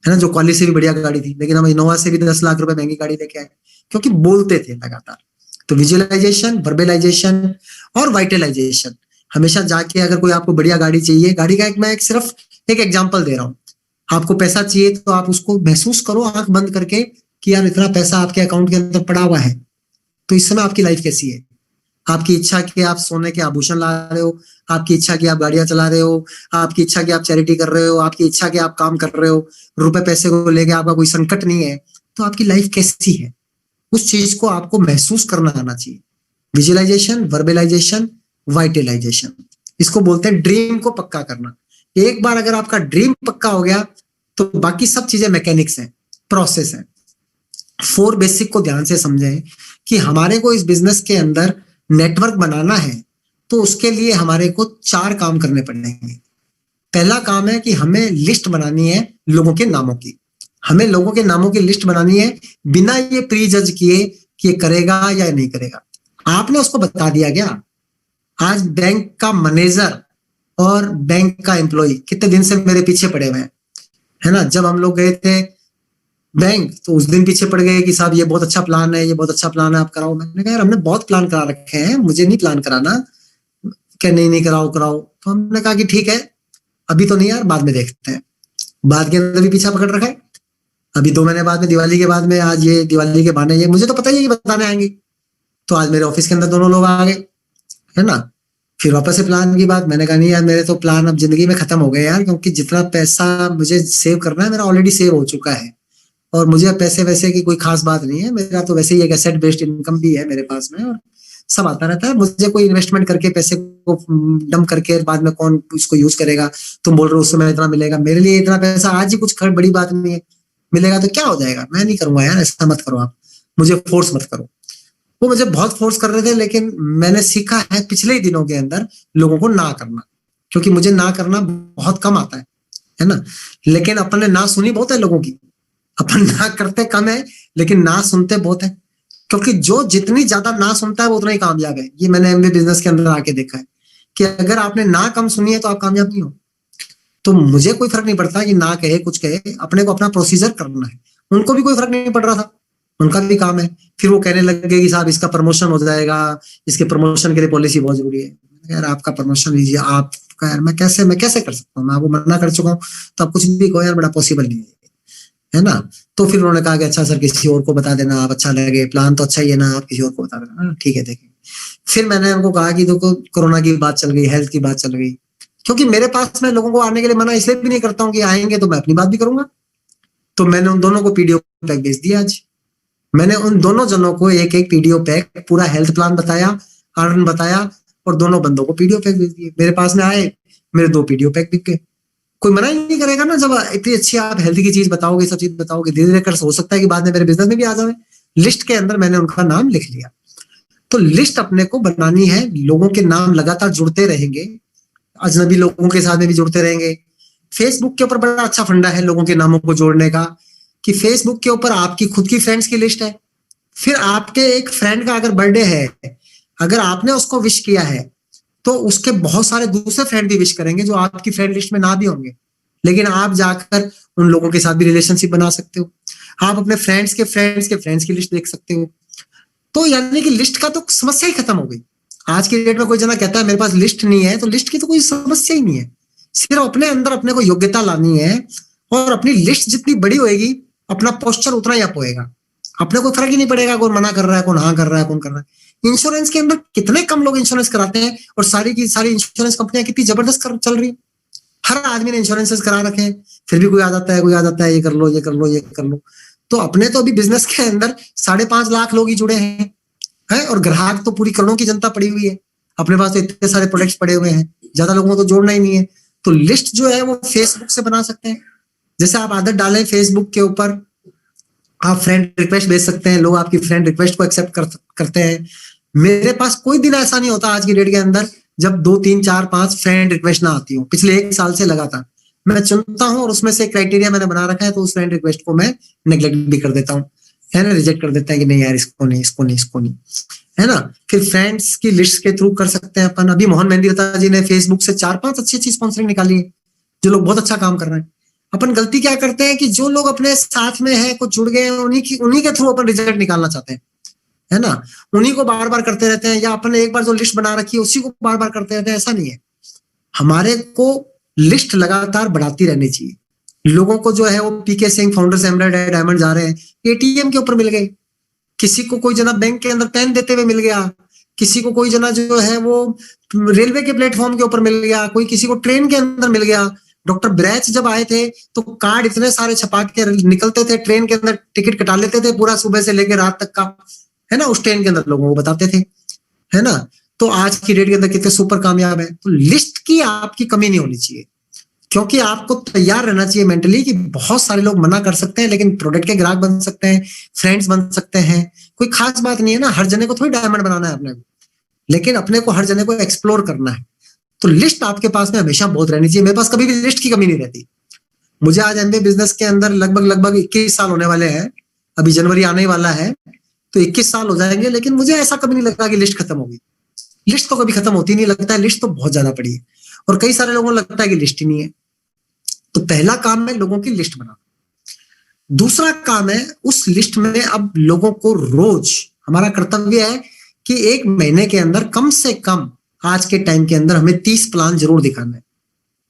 है ना, जो क्वालिस से भी बढ़िया गाड़ी थी, लेकिन हम इनोवा से भी 10 लाख रुपए महंगी गाड़ी लेके आए, क्योंकि बोलते थे लगातार। तो विजुअलाइजेशन, वर्बलाइजेशन और वाइटलाइजेशन। हमेशा जाके अगर कोई आपको बढ़िया गाड़ी चाहिए, गाड़ी का मैं सिर्फ एक एग्जांपल दे रहा हूँ। आपको पैसा चाहिए तो आप उसको महसूस करो आंख बंद करके कि यार इतना पैसा आपके अकाउंट के अंदर पड़ा हुआ है। तो इस समय आपकी लाइफ कैसी है? आपकी इच्छा कि आप सोने के आभूषण ला रहे हो, आपकी इच्छा कि आप गाड़ियां चला रहे हो, आपकी इच्छा कि आप चैरिटी कर रहे हो, आपकी इच्छा कि आप काम कर रहे हो, रुपए पैसे को लेके आपका कोई संकट नहीं है, तो आपकी लाइफ कैसी है? उस चीज को आपको महसूस करना आना चाहिए। विजुअलाइजेशन, वर्बलाइजेशन, वाइटलाइजेशन, इसको बोलते हैं ड्रीम को पक्का करना। एक बार अगर आपका ड्रीम पक्का हो गया तो बाकी सब चीजें मैकेनिक्स हैं, प्रोसेस है। 4 बेसिक को ध्यान से समझें कि हमारे को इस बिजनेस के अंदर नेटवर्क बनाना है तो उसके लिए हमारे को 4 काम करने पड़ेंगे। पहला काम है कि हमें लिस्ट बनानी है लोगों के नामों की। हमें लोगों के नामों की लिस्ट बनानी है बिना ये प्री जज किए कि ये करेगा या नहीं करेगा। आपने उसको बता दिया क्या? आज बैंक का मैनेजर और बैंक का एम्प्लॉय कितने दिन से मेरे पीछे पड़े हुए हैं, है ना। जब हम लोग गए थे बैंक तो उस दिन पीछे पड़ गए कि साहब ये बहुत अच्छा प्लान है, ये बहुत अच्छा प्लान है, आप कराओ। मैंने कहा यार हमने बहुत प्लान करा रखे हैं, मुझे नहीं प्लान कराना। क्या नहीं कराओ कराओ। तो हमने कहा कि ठीक है, अभी तो नहीं यार, बाद में देखते हैं। बाद के अंदर भी पीछा पकड़ रखा है। अभी 2 महीने बाद में, दिवाली के बाद में, आज ये दिवाली के बहाने, ये मुझे तो पता ही है कि बताने आएंगे। तो आज मेरे ऑफिस के अंदर दोनों लोग आ गए, है ना। फिर वापस से प्लान की बात, मैंने कहा नहीं यार मेरे तो प्लान अब जिंदगी में खत्म हो गए यार, क्योंकि जितना पैसा मुझे सेव करना है मेरा ऑलरेडी सेव हो चुका है, और मुझे पैसे वैसे की कोई खास बात नहीं है। मेरा तो वैसे ही एक एसेट बेस्ड इनकम भी है मेरे पास में, और सब आता रहता है। मुझे कोई इन्वेस्टमेंट करके पैसे को डंप करके बाद में कौन इसको यूज करेगा? तुम बोल रहे हो उस समय इतना मिलेगा, मेरे लिए इतना पैसा आज ही कुछ बड़ी बात नहीं है। मिलेगा तो क्या हो जाएगा, मैं नहीं करूंगा यार, ऐसा मत करो आप, मुझे फोर्स मत करो। वो मुझे बहुत फोर्स कर रहे थे, लेकिन मैंने सीखा है पिछले ही दिनों के अंदर लोगों को ना करना, क्योंकि मुझे ना करना बहुत कम आता है ना। लेकिन अपन ने ना सुनी बहुत है लोगों की। अपन ना करते कम है लेकिन ना सुनते बहुत है, क्योंकि जो जितनी ज्यादा ना सुनता है वो उतना ही कामयाब है। ये मैंने एमबीए बिजनेस के अंदर आके देखा है कि अगर आपने ना कम सुनी है तो आप कामयाब नहीं हो। तो मुझे कोई फर्क नहीं पड़ता कि ना कहे कुछ कहे, अपने को अपना प्रोसीजर करना है। उनको भी कोई फर्क नहीं पड़ रहा था, उनका भी काम है। फिर वो कहने लगे कि साहब इसका प्रमोशन हो जाएगा, इसके प्रमोशन के लिए पॉलिसी बहुत जरूरी है। यार आपका प्रमोशन लीजिए आप, यार मैं कैसे कर सकता हूँ, मैं आपको मना कर चुका हूँ, तो आप कुछ भी कहो यार, बड़ा पॉसिबल नहीं है ना। तो फिर उन्होंने कहा कि अच्छा सर किसी और को बता देना, आप अच्छा लगे, प्लान तो अच्छा ही है ना, आप किसी और को बता देना। ठीक है देखें। फिर मैंने उनको कहा कि देखो कोरोना की बात चल गई, हेल्थ की बात चल गई, क्योंकि मेरे पास मैं लोगों को आने के लिए मना इसलिए भी नहीं करता हूँ कि आएंगे तो मैं अपनी बात भी करूंगा। तो मैंने उन दोनों को पीडीओ पैक भेज दिया। आज मैंने उन दोनों जनों को एक पीडीओ पैक, पूरा हेल्थ प्लान बताया, अर्न बताया, और दोनों बंदों को पीडीओ पैक भेज दिए। मेरे पास में आए, मेरे 2 पीडीओ पैक बिक गए। कोई मना ही नहीं करेगा ना, जब इतनी अच्छी आप हेल्थ की चीज बताओगे, सब चीज बताओगे, धीरे धीरे कर हो सकता है कि बाद में मेरे बिजनेस में भी आ जाए। लिस्ट के अंदर मैंने उनका नाम लिख लिया। तो लिस्ट अपने को बनानी है, लोगों के नाम लगातार जुड़ते रहेंगे, अजनबी लोगों के साथ में भी जुड़ते रहेंगे। फेसबुक के ऊपर बड़ा अच्छा फंडा है लोगों के नामों को जोड़ने का। कि फेसबुक के ऊपर आपकी खुद की फ्रेंड्स की लिस्ट है, फिर आपके एक फ्रेंड का अगर बर्थडे है, अगर आपने उसको विश किया है तो उसके बहुत सारे दूसरे फ्रेंड भी विश करेंगे जो आपकी फ्रेंड लिस्ट में ना भी होंगे, लेकिन आप जाकर उन लोगों के साथ भी रिलेशनशिप बना सकते हो। आप अपने फ्रेंड्स के फ्रेंड्स की लिस्ट देख सकते हो। तो यानी कि लिस्ट का तो समस्या ही खत्म हो गई। आज की डेट में कोई जना कहता है मेरे पास लिस्ट नहीं है, तो लिस्ट की तो कोई समस्या ही नहीं है। सिर्फ अपने अंदर अपने को योग्यता लानी है, और अपनी लिस्ट जितनी बड़ी होएगी अपना पोस्चर उतना ही अप होएगा। अपने को फर्क ही नहीं पड़ेगा कौन मना कर रहा है, कौन हाँ कर रहा है, कौन कर रहा है। इंश्योरेंस के अंदर कितने कम लोग इंश्योरेंस कराते हैं, और सारी की सारी इंश्योरेंस कंपनियां कितनी जबरदस्त चल रही। हर आदमी ने इंश्योरेंस करा रखे हैं, फिर भी कोई आ जाता है ये कर लो ये कर लो ये कर लो। तो अपने तो अभी बिजनेस के अंदर 5.5 लाख लोग ही जुड़े हैं, है, और ग्राहक तो पूरी करोड़ों की जनता पड़ी हुई है। अपने पास तो इतने सारे प्रोडक्ट्स पड़े हुए हैं, ज्यादा लोगों को तो जोड़ना ही नहीं है। तो लिस्ट जो है वो फेसबुक से बना सकते हैं। जैसे आप आदत डालें, फेसबुक के ऊपर आप फ्रेंड रिक्वेस्ट भेज सकते हैं, लोग आपकी फ्रेंड रिक्वेस्ट को एक्सेप्ट करते हैं। मेरे पास कोई दिन ऐसा नहीं होता आज की डेट के अंदर जब 2 3 4 5 फ्रेंड रिक्वेस्ट ना आती हो। पिछले 1 साल से लगातार मैं चुनता हूं, और उसमें से क्राइटेरिया मैंने बना रखा है, तो उस फ्रेंड रिक्वेस्ट को मैं नेग्लेक्ट भी कर देता हूँ, है ना, रिजेक्ट कर देते हैं कि नहीं यार इसको नहीं इसको नहीं इसको नहीं, है ना। फिर फ्रेंड्स की लिस्ट के थ्रू कर सकते हैं अपन। अभी मोहन मेहंदीरता जी ने फेसबुक से 4-5 अच्छी स्पॉन्सरिंग निकाली है, जो लोग बहुत अच्छा काम कर रहे हैं। अपन गलती क्या करते हैं कि जो लोग अपने साथ में है कुछ जुड़ गए हैं, उन्हीं के थ्रू अपन रिजल्ट निकालना चाहते हैं, है ना। उन्हीं को बार बार करते रहते हैं, या अपन ने एक बार जो लिस्ट बना रखी है उसी को बार बार करते रहते हैं। ऐसा नहीं है, हमारे को लिस्ट लगातार बढ़ाती रहनी चाहिए। लोगों को जो है वो पीके सिंह फाउंडर्स एमराल्ड डायमंड जा रहे हैं, एटीएम के ऊपर मिल गए, किसी को कोई जना बैंक के अंदर पेन देते हुए मिल गया, किसी को कोई जना जो है वो रेलवे के प्लेटफॉर्म के ऊपर मिल गया, कोई किसी को ट्रेन के अंदर मिल गया। डॉक्टर ब्रैच जब आए थे तो कार्ड इतने सारे छपा के निकलते थे, ट्रेन के अंदर टिकट कटा लेते थे पूरा सुबह से लेकर रात तक का, है ना, उस ट्रेन के अंदर लोगों को बताते थे, है ना। तो आज की डेट के अंदर कितने सुपर कामयाब है। तो लिस्ट की आपकी कमी नहीं होनी चाहिए, क्योंकि आपको तैयार रहना चाहिए मेंटली कि बहुत सारे लोग मना कर सकते हैं, लेकिन प्रोडक्ट के ग्राहक बन सकते हैं, फ्रेंड्स बन सकते हैं। कोई खास बात नहीं है ना, हर जने को थोड़ी डायमंड बनाना है अपने को, लेकिन अपने को हर जने को एक्सप्लोर करना है। तो लिस्ट आपके पास में हमेशा बहुत रहनी चाहिए। मेरे पास कभी भी लिस्ट की कमी नहीं रहती। मुझे आज एमबीए बिजनेस के अंदर लगभग 21 साल होने वाले हैं, अभी जनवरी आने वाला है तो 21 साल हो जाएंगे, लेकिन मुझे ऐसा कभी नहीं लगता कि लिस्ट खत्म होगी। लिस्ट तो कभी खत्म होती नहीं, लगता है लिस्ट तो बहुत ज्यादा पड़ी है, और कई सारे लोगों को लगता है कि लिस्ट ही नहीं है। तो पहला काम है लोगों की लिस्ट बनाना। दूसरा काम है उस लिस्ट में अब लोगों को रोज, हमारा कर्तव्य है कि 1 महीने के अंदर कम से कम आज के टाइम के अंदर हमें 30 प्लान जरूर दिखाना है।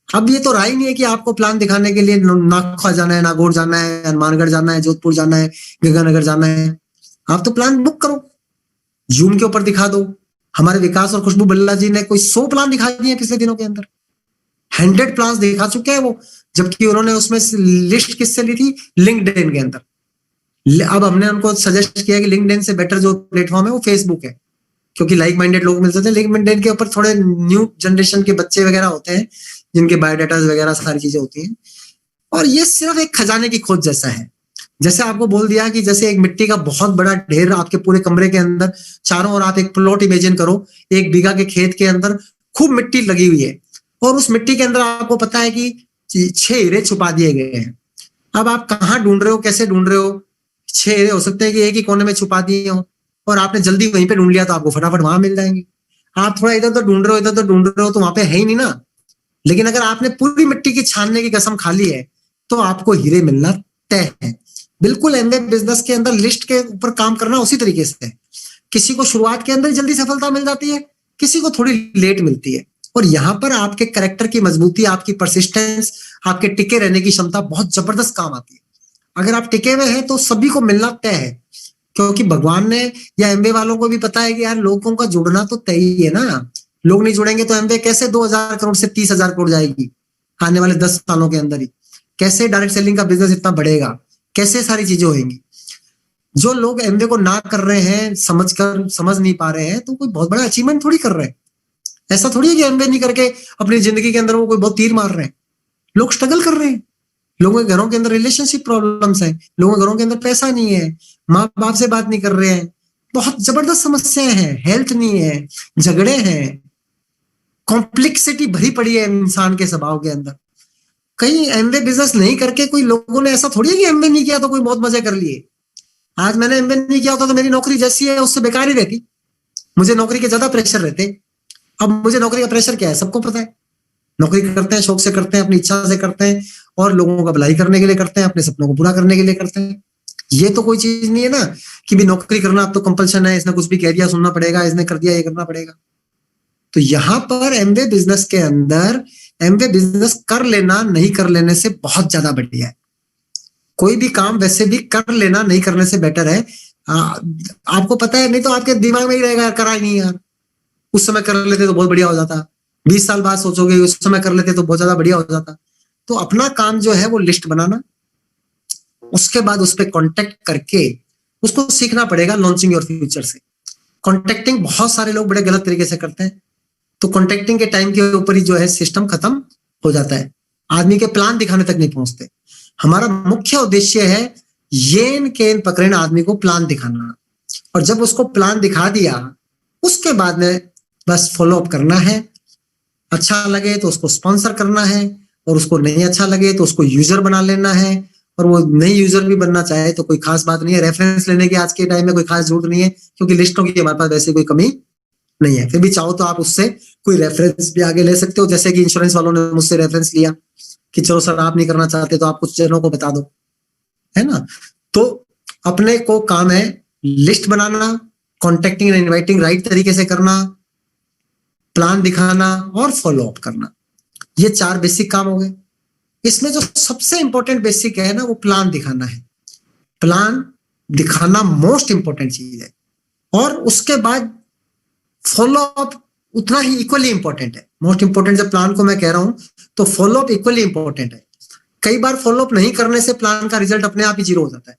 अब ये तो राय नहीं है कि आपको प्लान दिखाने के लिए नागौर जाना है, नागौर जाना है, हनुमानगढ़ जाना है, जोधपुर जाना है, गंगानगर जाना है। आप तो प्लान बुक करो, जूम के ऊपर दिखा दो। हमारे विकास और खुशबू बल्ला जी ने कोई 100 प्लान दिखा दिए पिछले दिनों के अंदर, 100 प्लान दिखा चुके हैं वो, जबकि उन्होंने उसमें लिस्ट किससे ली थी, लिंक्डइन के अंदर। अब हमने उनको सजेस्ट किया कि लिंक्डइन से बेटर जो प्लेटफॉर्म है वो फेसबुक है, क्योंकि लाइक माइंडेड लोग मिलते थे। लिंक्डइन के ऊपर थोड़े न्यू जनरेशन के बच्चे वगैरह होते हैं, जिनके बायोडाटा वगैरह सारी चीजें होती हैं, और ये सिर्फ एक खजाने की खोज जैसा है। जैसे आपको बोल दिया कि जैसे एक मिट्टी का बहुत बड़ा ढेर आपके पूरे कमरे के अंदर, चारों ओर आप एक प्लॉट इमेजिन करो, 1 बीघा के खेत के अंदर खूब मिट्टी लगी हुई है, और उस मिट्टी के अंदर आपको पता है कि 6 हीरे छुपा दिए गए हैं। अब आप कहाँ ढूंढ रहे हो, कैसे ढूंढ रहे हो? 6 हीरे हो सकते हैं कि एक ही कोने में छुपा दिए हो, और आपने जल्दी वहीं पे ढूंढ लिया तो आपको फटाफट वहां मिल जाएंगे। आप थोड़ा इधर उधर ढूंढ रहे हो, इधर उधर ढूंढ रहे हो, तो वहां पे है ही नहीं ना। लेकिन अगर आपने पूरी मिट्टी की छानने की कसम खा ली है तो आपको हीरे मिलना तय है। बिल्कुल एमवे बिजनेस के अंदर लिस्ट के ऊपर काम करना उसी तरीके से है। किसी को शुरुआत के अंदर जल्दी सफलता मिल जाती है, किसी को थोड़ी लेट मिलती है, और यहाँ पर आपके कैरेक्टर की मजबूती, आपकी परसिस्टेंस, आपके टिके रहने की क्षमता बहुत जबरदस्त काम आती है। अगर आप टिके हुए हैं तो सभी को मिलना तय है, क्योंकि भगवान ने या एमवे वालों को भी पता है कि यार लोगों का जुड़ना तो तय ही है ना। लोग नहीं जुड़ेंगे तो एमवे कैसे 2000 करोड़ से 30,000 करोड़ जाएगी आने वाले 10 सालों के अंदर ही? कैसे डायरेक्ट सेलिंग का बिजनेस इतना बढ़ेगा? कैसे सारी चीजें होंगी? जो लोग एमवे को ना कर रहे हैं, समझ नहीं पा रहे हैं, तो कोई बहुत बड़ा अचीवमेंट थोड़ी कर रहे हैं। ऐसा थोड़ी है कि एमवे नहीं करके अपनी जिंदगी के अंदर वो कोई बहुत तीर मार रहे हैं। लोग स्ट्रगल कर रहे हैं, लोगों के घरों के अंदर रिलेशनशिप प्रॉब्लम्स है, लोगों के घरों के अंदर पैसा नहीं है, माँ बाप से बात नहीं कर रहे हैं, बहुत जबरदस्त समस्याएं हैं, हेल्थ नहीं है, झगड़े हैं, कॉम्प्लेक्सिटी भरी पड़ी है इंसान के स्वभाव के अंदर। कहीं एमबीए बिजनेस नहीं करके कोई लोगों ने ऐसा थोड़ी है कि एमबीए नहीं किया तो कोई बहुत मजे कर लिए। आज मैंने एमबीए नहीं किया होता तो मेरी नौकरी जैसी है उससे बेकार ही रहती, मुझे नौकरी के ज्यादा प्रेशर रहते। अब मुझे नौकरी का प्रेशर क्या है सबको पता है। नौकरी करते हैं, शौक से करते हैं, अपनी इच्छा से करते हैं और लोगों का भलाई करने के लिए करते हैं, अपने सपनों को पूरा करने के लिए करते हैं। ये तो कोई चीज नहीं है ना कि भी नौकरी करना अब तो कंपल्शन है, इसने कुछ भी कह दिया सुनना पड़ेगा, इसने कर दिया ये करना पड़ेगा। तो यहाँ पर एमबीए बिजनेस के अंदर एमबीए बिजनेस कर लेना नहीं कर लेने से बहुत ज्यादा बढ़िया है। कोई भी काम वैसे भी कर लेना नहीं करने से बेटर है। आपको पता है, नहीं तो आपके दिमाग में ही रहेगा यार करा ही नहीं यार, उस समय कर लेते तो बहुत बढ़िया हो जाता, 20 साल बाद सोचोगे उस समय कर लेते तो बहुत ज्यादा बढ़िया हो जाता। तो अपना काम जो है वो लिस्ट बनाना, उसके बाद उस पर कॉन्टेक्ट करके उसको सीखना पड़ेगा लॉन्चिंग योर फ्यूचर से। कॉन्टेक्टिंग बहुत सारे लोग बड़े गलत तरीके से करते हैं, तो कॉन्टेक्टिंग के टाइम के ऊपर ही जो है सिस्टम खत्म हो जाता है, आदमी के प्लान दिखाने तक नहीं पहुंचते। हमारा मुख्य उद्देश्य है येन केन पकड़ना, आदमी को प्लान दिखाना, और जब उसको प्लान दिखा दिया उसके बाद में बस फॉलो अप करना है। अच्छा लगे तो उसको स्पॉन्सर करना है, और उसको नहीं अच्छा लगे तो उसको यूजर बना लेना है, और वो नई यूजर भी बनना चाहे तो कोई खास बात नहीं है। रेफरेंस लेने की आज के टाइम में कोई खास जरूरत नहीं है, क्योंकि लिस्टों की हमारे पास वैसे कोई कमी नहीं है। फिर भी चाहो तो आप उससे कोई रेफरेंस भी आगे ले सकते हो, जैसे कि इंश्योरेंस वालों ने मुझसे रेफरेंस लिया कि चलो सर आप नहीं करना चाहते तो आप कुछ जनों को बता दो, है ना। तो अपने को काम है list banana, contacting and inviting right तरीके से करना, प्लान दिखाना और फॉलो अप करना। ये 4 बेसिक काम हो गए। इसमें जो सबसे इंपॉर्टेंट बेसिक है ना वो प्लान दिखाना है। प्लान दिखाना मोस्ट इंपॉर्टेंट चीज है, और उसके बाद फॉलो अप उतना ही इक्वली इंपॉर्टेंट है। मोस्ट इंपॉर्टेंट जब प्लान को मैं कह रहा हूं तो फॉलो अप इक्वली इंपॉर्टेंट है। कई बार फॉलो अप नहीं करने से प्लान का रिजल्ट अपने आप ही 0 हो जाता है।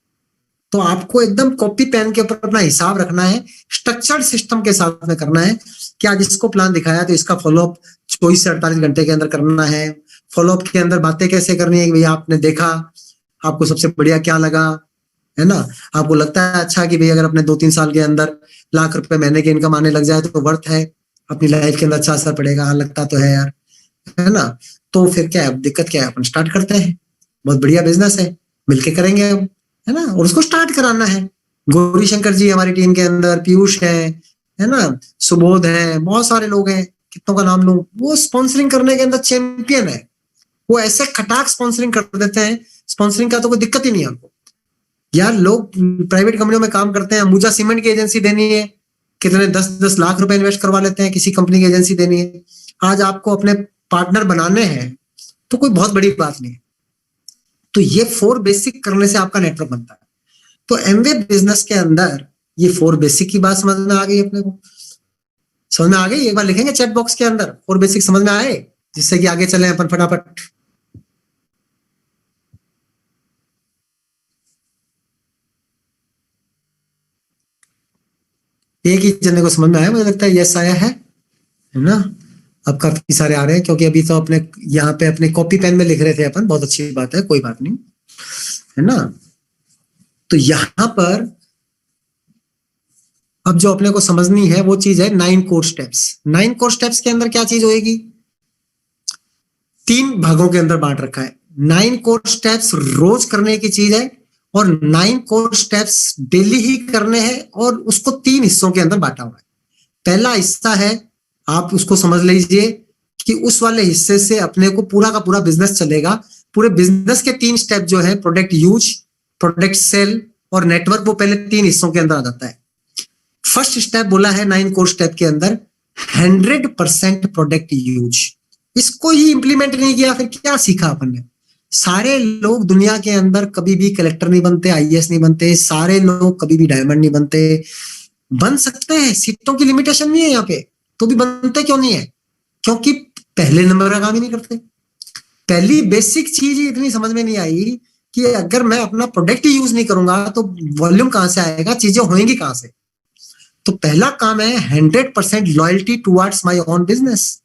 तो आपको एकदम कॉपी पेन के ऊपर अपना हिसाब रखना है, स्ट्रक्चर्ड सिस्टम के साथ में करना है कि आज इसको प्लान दिखाया तो इसका फॉलो अप 24 से 48 घंटे के अंदर करना है। फॉलो अप के अंदर बातें कैसे करनी है कि भैया आपने देखा, आपको सबसे बढ़िया क्या लगा, है ना। आपको लगता है अच्छा कि भाई अगर अपने 2-3 साल के अंदर लाख रुपए महीने की इनकम आने लग जाए तो वर्थ है, अपनी लाइफ के अंदर अच्छा असर पड़ेगा। हाँ लगता तो है यार, है ना। तो फिर क्या है, दिक्कत क्या है, अपन स्टार्ट करते हैं। बहुत बढ़िया बिजनेस है, मिलके करेंगे हम, है ना। और उसको स्टार्ट कराना है। गौरी शंकर जी हमारी टीम के अंदर, पीयूष है ना, सुबोध है, बहुत सारे लोग हैं, कितनों का नाम लूं। वो स्पॉन्सरिंग करने के अंदर चैंपियन है। वो ऐसे खटाक स्पॉन्सरिंग कर देते हैं, स्पॉन्सरिंग का तो कोई दिक्कत ही नहीं है आपको। यार लोग प्राइवेट कंपनियों में काम करते हैं, अंबुजा सीमेंट की एजेंसी देनी है, कितने 10-10 लाख रुपए इन्वेस्ट करवा लेते हैं, किसी कंपनी की एजेंसी देनी है। आज आपको अपने पार्टनर बनाने हैं तो कोई बहुत बड़ी बात नहीं है। तो ये 4 बेसिक करने से आपका नेटवर्क बनता है। तो एमवे बिजनेस के अंदर ये 4 बेसिक की बात समझ में आ गई अपने को, समझ में आ गई। एक बार लिखेंगे चैट बॉक्स के अंदर 4 बेसिक समझ में आए, जिससे कि आगे चले अपन फटाफट। एक ही जने को समझ में आया, मुझे लगता है यस आया है ना। अब काफी सारे आ रहे हैं, क्योंकि अभी तो अपने यहाँ पे अपने कॉपी पेन में लिख रहे थे अपन, बहुत अच्छी बात है, कोई बात नहीं, है ना। तो यहाँ पर अब जो अपने को समझनी है वो चीज है 9 कोर स्टेप्स। 9 कोर स्टेप्स के अंदर क्या चीज होएगी, 3 भागों के अंदर बांट रखा है। 9 कोर स्टेप्स रोज करने की चीज है, और 9 कोर स्टेप्स डेली ही करने हैं, और उसको 3 हिस्सों के अंदर बांटा हुआ है। पहला हिस्सा है, आप उसको समझ लीजिए कि उस वाले हिस्से से अपने को पूरा का पूरा बिजनेस चलेगा। पूरे बिजनेस के 3 स्टेप जो है, प्रोडक्ट यूज, प्रोडक्ट सेल और नेटवर्क, वो पहले 3 हिस्सों के अंदर आ जाता है। फर्स्ट स्टेप बोला है 9 कोर स्टेप के अंदर 100% प्रोडक्ट यूज। इसको ही इंप्लीमेंट नहीं किया फिर क्या सीखा अपन ने। सारे लोग दुनिया के अंदर कभी भी कलेक्टर नहीं बनते, आईएएस नहीं बनते, सारे लोग कभी भी डायमंड नहीं बनते। बन सकते हैं, सीटों की लिमिटेशन नहीं है यहाँ पे, तो भी बनते क्यों नहीं है, क्योंकि पहले नंबर का काम ही नहीं करते। पहली बेसिक चीज ही इतनी समझ में नहीं आई कि अगर मैं अपना प्रोडक्ट ही यूज नहीं करूंगा तो वॉल्यूम कहां से आएगा, चीजें होंगी कहां से। तो पहला काम है 100% loyalty towards my own business.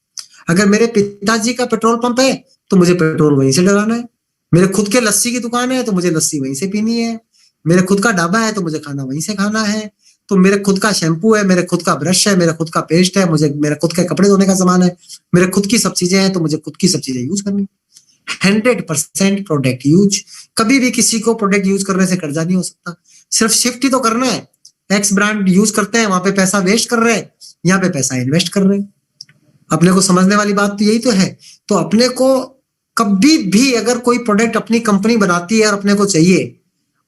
अगर मेरे पिताजी का पेट्रोल पंप है तो मुझे पेट्रोल वहीं से डलाना है। मेरे खुद के लस्सी की दुकान है तो मुझे लस्सी वहीं से पीनी है। मेरे खुद का ढाबा है तो मुझे खाना वहीं से खाना है। तो मेरे खुद का शैम्पू है, मेरे खुद का ब्रश है, मेरा खुद का पेस्ट है, मुझे मेरे खुद के कपड़े धोने का सामान है, मेरे खुद की सब चीजें हैं तो मुझे खुद की सब चीजें यूज करनी। 100% प्रोडक्ट यूज। कभी भी किसी को प्रोडक्ट यूज करने से कर्जा नहीं हो सकता, सिर्फ शिफ्ट ही तो करना है। एक्स ब्रांड यूज करते हैं, वहां पे पैसा वेस्ट कर रहे हैं, यहाँ पे पैसा इन्वेस्ट कर रहे हैं। अपने को समझने वाली बात तो यही तो है। तो अपने को कभी भी अगर कोई प्रोडक्ट अपनी कंपनी बनाती है और अपने को चाहिए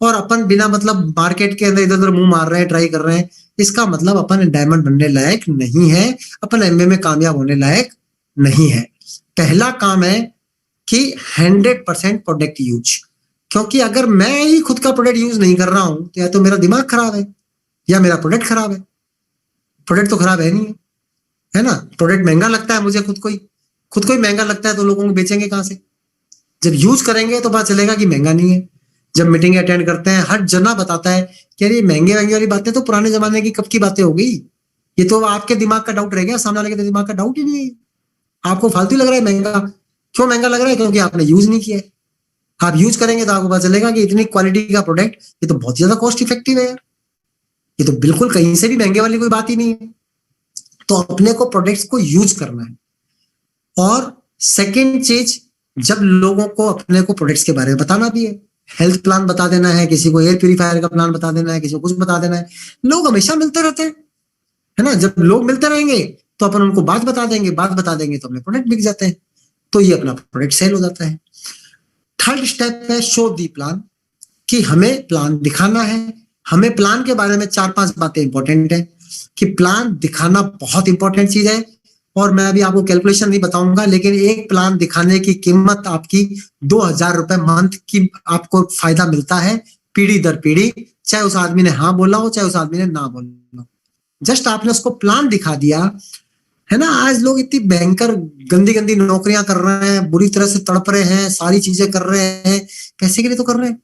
और अपन बिना मतलब मार्केट के अंदर इधर उधर मुंह मार रहे हैं, ट्राई कर रहे हैं, इसका मतलब अपन डायमंड बनने लायक नहीं है, अपन एमबीए में कामयाब होने लायक नहीं है। पहला काम है कि 100% प्रोडक्ट यूज। क्योंकि अगर मैं ही खुद का प्रोडक्ट यूज नहीं कर रहा हूं तो या तो मेरा दिमाग खराब है या मेरा प्रोडक्ट खराब है। प्रोडक्ट तो खराब है नहीं, है ना। प्रोडक्ट महंगा लगता है मुझे, खुद को ही महंगा लगता है, तो लोगों को बेचेंगे कहां से? जब यूज करेंगे तो पता चलेगा कि महंगा नहीं है। जब मीटिंग अटेंड करते हैं हर जना बताता है कि यार ये महंगे वाली बातें तो पुराने जमाने की कब की बातें हो गई, ये तो आपके दिमाग का डाउट रह गया, सामने वाले के दिमाग का डाउट ही नहीं है। आपको फालतू लग रहा है महंगा। क्यों महंगा लग रहा है? क्योंकि आपने यूज नहीं किया है। आप यूज करेंगे तो आपको पता चलेगा कि इतनी क्वालिटी का प्रोडक्ट ये तो बहुत ज्यादा कॉस्ट इफेक्टिव है यार, ये तो बिल्कुल कहीं से भी महंगे वाली कोई बात ही नहीं है। तो अपने को प्रोडक्ट्स को यूज करना है। और सेकेंड चीज, जब लोगों को अपने को प्रोडक्ट्स के बारे में बताना भी है, हेल्थ प्लान बता देना है, किसी को एयर प्यूरिफायर का प्लान बता देना है, किसी को कुछ बता देना है। लोग हमेशा मिलते रहते हैं, है ना। जब लोग मिलते रहेंगे तो अपन उनको बात बता देंगे तो अपने प्रोडक्ट बिक जाते हैं, तो ये अपना प्रोडक्ट सेल हो जाता है। थर्ड स्टेप है शो दी प्लान, कि हमें प्लान दिखाना है। हमें प्लान के बारे में 4-5 बातें इंपॉर्टेंट है कि प्लान दिखाना बहुत इंपॉर्टेंट चीज है। और मैं अभी आपको कैलकुलेशन नहीं बताऊंगा, लेकिन एक प्लान दिखाने की कीमत आपकी 2,000 रुपए मंथ की आपको फायदा मिलता है, पीढ़ी दर पीढ़ी, चाहे उस आदमी ने हाँ बोला हो, चाहे उस आदमी ने ना बोला हो। जस्ट आपने उसको प्लान दिखा दिया, है ना। आज लोग इतनी भयंकर गंदी गंदी नौकरियां कर रहे हैं, बुरी तरह से तड़प रहे हैं, सारी चीजें कर रहे हैं, पैसे के लिए तो कर रहे हैं।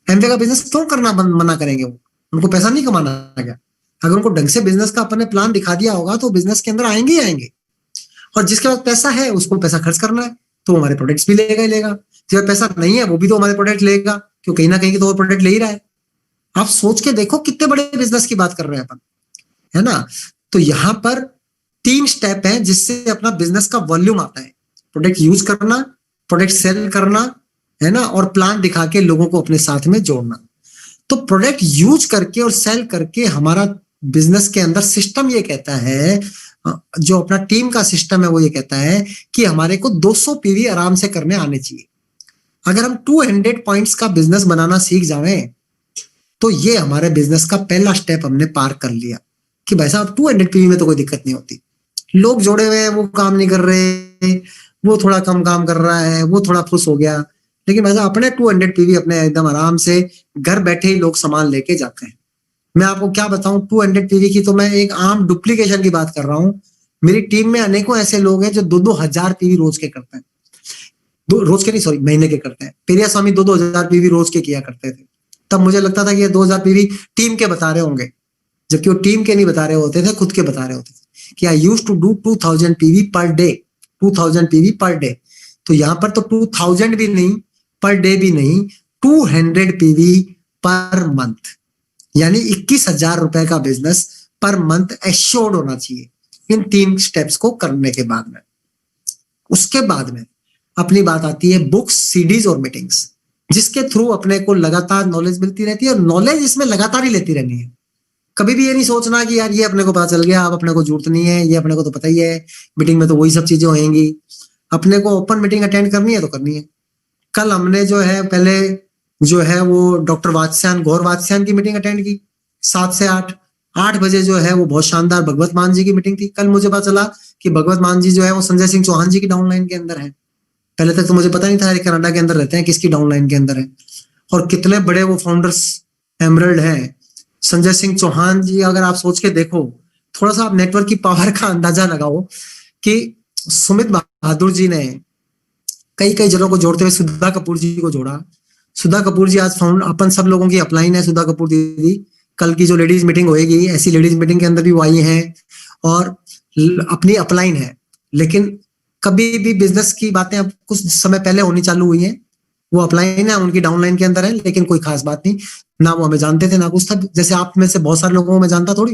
एमवे का बिजनेस क्यों करना मना करेंगे? वो उनको पैसा नहीं कमाना क्या? अगर उनको ढंग से बिजनेस का अपने प्लान दिखा दिया होगा तो बिजनेस के अंदर आएंगे ही आएंगे। और जिसके पास पैसा है उसको पैसा खर्च करना है तो हमारे प्रोडक्ट्स भी लेगा ही लेगा। जिसके पैसा नहीं है वो भी तो हमारे प्रोडक्ट लेगा, क्योंकि कहीं ना कहीं तो वो प्रोडक्ट ले ही रहा है। आप सोच के देखो कितने बड़े बिजनेस की बात कर रहे हैं अपन, है ना। तो यहाँ पर 3 स्टेप हैं जिससे अपना बिजनेस का वॉल्यूम आता है। प्रोडक्ट यूज करना, प्रोडक्ट सेल करना, है ना, और प्लान दिखा के लोगों को अपने साथ में जोड़ना। तो प्रोडक्ट यूज करके और सेल करके हमारा बिजनेस के अंदर सिस्टम ये कहता है, जो अपना टीम का सिस्टम है वो ये कहता है कि हमारे को 200 पीवी आराम से करने आने चाहिए। अगर हम 200 पॉइंट्स का बिजनेस बनाना सीख जाए तो ये हमारे बिजनेस का पहला स्टेप हमने पार कर लिया कि भाई साहब 200 पीवी में तो कोई दिक्कत नहीं होती। लोग जोड़े हुए हैं, वो काम नहीं कर रहे, वो थोड़ा कम काम कर रहा है, वो थोड़ा फुस हो गया, लेकिन भाई साहब अपने 200 पीवी अपने एकदम आराम से घर बैठे ही लोग सामान लेके जाते हैं। मैं आपको क्या बताऊं, 200 पीवी की तो मैं एक आम डुप्लीकेशन की बात कर रहा हूं। मेरी टीम में अनेकों ऐसे लोग हैं जो 2-2 हजार पीवी रोज के करते हैं। रोज के नहीं, सॉरी, महीने के करते हैं। पेरिया स्वामी 2-2 हजार पीवी रोज के किया करते थे। तब मुझे लगता था कि ये 2,000 पीवी टीम के बता रहे होंगे, जबकि वो टीम के नहीं बता रहे होते थे, खुद के बता रहे होते थे कि I used to do 2,000 PV per day, 2,000 PV per day. तो यहाँ पर तो 2,000 भी नहीं, पर डे भी नहीं, 200 पीवी पर मंथ, यानी 21,000 रुपए का बिजनेस पर मंथ एश्योर्ड होना चाहिए इन 3 स्टेप्स को करने के बाद में। उसके बाद में अपनी बात आती है बुक्स, सीडीज और मीटिंग्स, जिसके थ्रू अपने को लगातार नॉलेज मिलती रहती है। और नॉलेज इसमें लगातार ही लेती रहनी है। कभी भी ये नहीं सोचना कि यार ये अपने को पता चल गया, अब अपने को जरूरत नहीं है, ये अपने को तो पता ही है, मीटिंग में तो वही सब चीजें होंगी। अपने को ओपन मीटिंग अटेंड करनी है तो करनी है। कल हमने जो है पहले जो है वो डॉक्टर वात्स्यायन, गौर वात्स्यायन की मीटिंग अटेंड की 7 से 8 बजे जो है वो बहुत शानदार भगवत मान जी की मीटिंग थी। कल मुझे पता चला कि भगवत मान जी जो है वो संजय सिंह चौहान जी की डाउनलाइन के अंदर है। पहले तक तो मुझे पता नहीं था कनाडा के अंदर रहते हैं, किसकी डाउनलाइन के अंदर है, और कितने बड़े वो फाउंडर्स एमरल्ड हैं। संजय सिंह चौहान जी, अगर आप सोच के देखो, थोड़ा सा आप नेटवर्क की पावर का अंदाजा लगाओ कि सुमित बहादुर जी ने कई कई जनों को जोड़ते हुए सुधा कपूर जी को जोड़ा। सुधा कपूर जी आज अपन सब लोगों की अपलाइन है। सुधा कपूर दीदी, कल की जो लेडीज मीटिंग होएगी, ऐसी लेडीज मीटिंग के अंदर भी वो आई हैं और अपनी अपलाइन है। लेकिन कभी भी बिजनेस की बातें अब कुछ समय पहले होनी चालू हुई हैं। वो अपलाइन है, उनकी डाउनलाइन के अंदर है, लेकिन कोई खास बात नहीं। ना वो हमें जानते थे ना कुछ था, जैसे आप में से बहुत सारे लोगों को मैं जानता थोड़ी।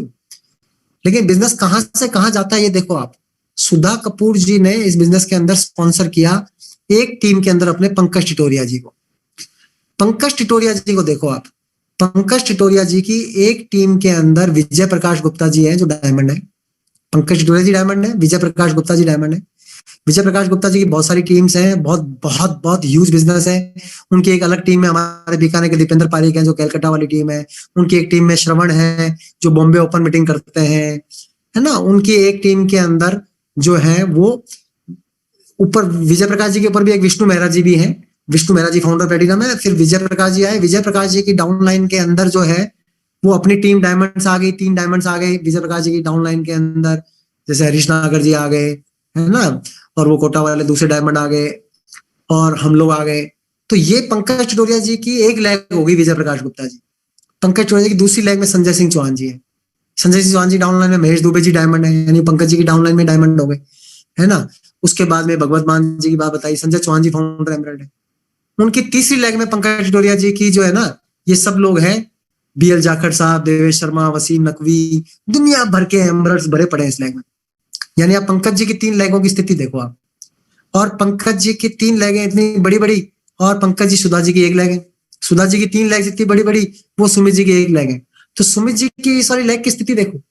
लेकिन बिजनेस कहां से कहां जाता है ये देखो आप। सुधा कपूर जी ने इस बिजनेस के अंदर स्पॉन्सर किया एक टीम के अंदर अपने पंकज टिटोरिया जी को। पंकज टिटोरिया जी को देखो आप, पंकज टिटोरिया जी की एक टीम के अंदर विजय प्रकाश गुप्ता जी हैं जो डायमंड है। पंकज टिटोरिया जी डायमंड है, विजय प्रकाश गुप्ता जी डायमंड है। विजय प्रकाश गुप्ता जी की बहुत सारी टीम्स हैं, बहुत बहुत बहुत ह्यूज बिजनेस है। उनकी एक अलग टीम है, हमारे बीकानेर के दीपेंद्र पारिक हैं जो कैलकाटा वाली टीम है। उनकी एक टीम में श्रवण है जो बॉम्बे ओपन मीटिंग करते हैं, है ना। उनकी एक टीम के अंदर जो है वो ऊपर विजय प्रकाश जी के ऊपर भी एक विष्णु मेहरा जी भी हैं। विष्णु मेहरा जी फाउंडर प्लेटिनम है। फिर विजय प्रकाश जी आए, विजय प्रकाश जी की डाउनलाइन के अंदर जो है वो अपनी टीम डायमंड्स आ गई, 3 डायमंड्स आ गए विजय प्रकाश जी की डाउनलाइन के अंदर। जैसे हरीश नागर जी आ गए, है ना, और वो कोटा वाले दूसरे डायमंड आ गए और हम लोग आ गए। तो ये पंकज टिटोरिया जी की एक लेग हो गई विजय प्रकाश गुप्ता जी। पंकज टिटोरिया जी की दूसरी लेग में संजय सिंह चौहान जी है। संजय सिंह चौहान जी डाउनलाइन में, महेश दुबे जी डायमंड है, यानी पंकज जी की डाउनलाइन में डायमंड हो गए, है ना। उसके बाद में भगवत मान जी की बात बताई, संजय चौहान जी फाउंडर एमराल्ड है। उनकी तीसरी लेग में पंकज टिटोरिया जी की जो है ना, ये सब लोग हैं, बीएल जाखड़ साहब, देवेश शर्मा, वसीम नकवी, दुनिया भर के एमरल्ड्स भरे पड़े हैं इस लेग में। यानी आप पंकज जी की 3 लेगों की स्थिति देखो आप, और पंकज जी की 3 लेगें इतनी बड़ी बड़ी, और पंकज जी सुधा जी की 1 लेग है। सुधा जी की 3 लेग इतनी बड़ी बड़ी, वो सुमित जी की 1 लेग है। तो सुमित जी की सारी लेग की स्थिति देखो,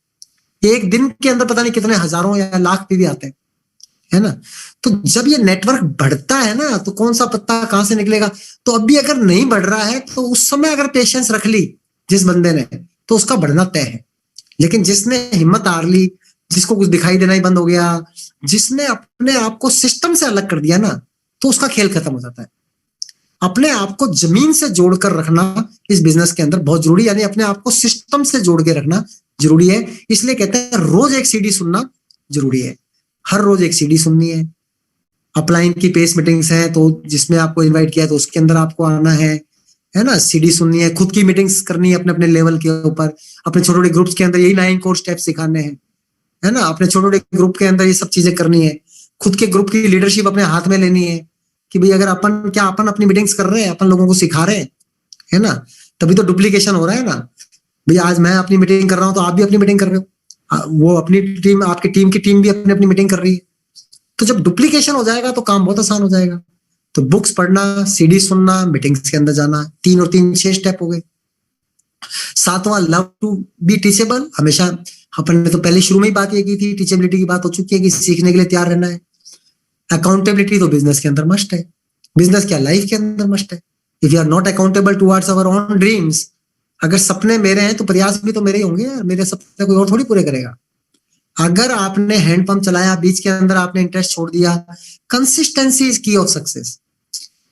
एक दिन के अंदर पता नहीं कितने हजारों या लाख भी आते हैं, है ना। तो जब ये नेटवर्क बढ़ता है ना, तो कौन सा पत्ता कहां से निकलेगा। तो अभी अगर नहीं बढ़ रहा है तो उस समय अगर पेशेंस रख ली जिस बंदे ने, तो उसका बढ़ना तय है। लेकिन जिसने हिम्मत हार ली, जिसको कुछ दिखाई देना ही बंद हो गया, जिसने अपने आप को सिस्टम से अलग कर दिया ना, तो उसका खेल खत्म हो जाता है। अपने आप को जमीन से जोड़कर रखना इस बिजनेस के अंदर बहुत जरूरी, यानी अपने आप को सिस्टम से जोड़ के रखना जरूरी है। इसलिए कहते हैं रोज एक सीडी सुनना जरूरी है। हर रोज एक सीडी सुननी है। अपलाइन की पेस मीटिंग्स हैं, तो जिसमें आपको इनवाइट किया है तो उसके अंदर आपको आना है ना। सीडी सुननी है, खुद की मीटिंग्स करनी है अपने अपने लेवल के ऊपर, अपने छोटे छोटे ग्रुप्स के अंदर यही 9 कोर स्टेप्स सिखाने हैं, है ना। अपने छोटे छोटे ग्रुप के अंदर ये सब चीजें करनी है। खुद के ग्रुप की लीडरशिप अपने हाथ में लेनी है कि भाई अगर अपन अपनी मीटिंग्स कर रहे हैं, अपन लोगों को सिखा रहे हैं, है ना, तभी तो डुप्लीकेशन हो रहा है ना। भाई आज मैं अपनी मीटिंग कर रहा हूं तो आप भी अपनी मीटिंग कर रहे हो, वो अपनी टीम, आपकी टीम की टीम भी अपनी अपनी मीटिंग कर रही है। तो जब डुप्लीकेशन हो जाएगा तो काम बहुत आसान हो जाएगा। तो बुक्स पढ़ना, सीडी सुनना, मीटिंग्स के अंदर जाना, 3 और 3 6 स्टेप हो गए। 7वां लव टू बी टीचेबल। हमेशा अपन ने तो पहले शुरू में ही बात ये की थी, टीचेबिलिटी की बात हो चुकी है कि सीखने के लिए तैयार रहना है। अकाउंटेबिलिटी तो बिजनेस के अंदर मस्ट है, बिजनेस क्या लाइफ के अंदर मस्ट है। If you are not accountable towards our own dreams, अगर सपने मेरे हैं तो प्रयास भी तो मेरे ही होंगे यार, मेरे सपने कोई और थोड़ी पूरे करेगा। अगर आपने हैंडपंप चलाया, बीच के अंदर आपने इंटरेस्ट छोड़ दिया, कंसिस्टेंसी इज की ऑफ सक्सेस।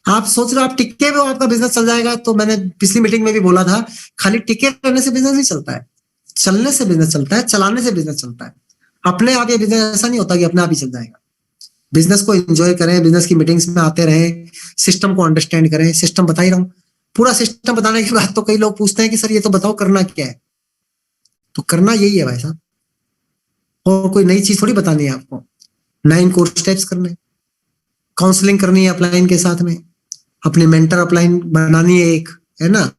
आप सोच रहे हो आप टिके हुए आपका बिजनेस चल जाएगा, तो मैंने पिछली मीटिंग में भी बोला था, खाली टिके रहने से बिजनेस नहीं चलता है, चलने से बिजनेस चलता है, चलाने से बिजनेस चलता है। अपने आप ये बिजनेस ऐसा नहीं होता कि अपने आप ही चल जाएगा। बिजनेस को एंजॉय करें, बिजनेस की मीटिंग्स में आते रहें, सिस्टम को अंडरस्टैंड करें। सिस्टम बता ही रहा हूँ, पूरा सिस्टम बताने के बाद तो कई लोग पूछते हैं कि सर ये तो बताओ करना क्या है। तो करना यही है भाई साहब, और कोई नई चीज थोड़ी बतानी है आपको। 9 कोर स्टेप्स करने, काउंसलिंग करनी है अपलाइन के साथ में, अपनी मेंटर अपलाइन बनानी है एक, है ना,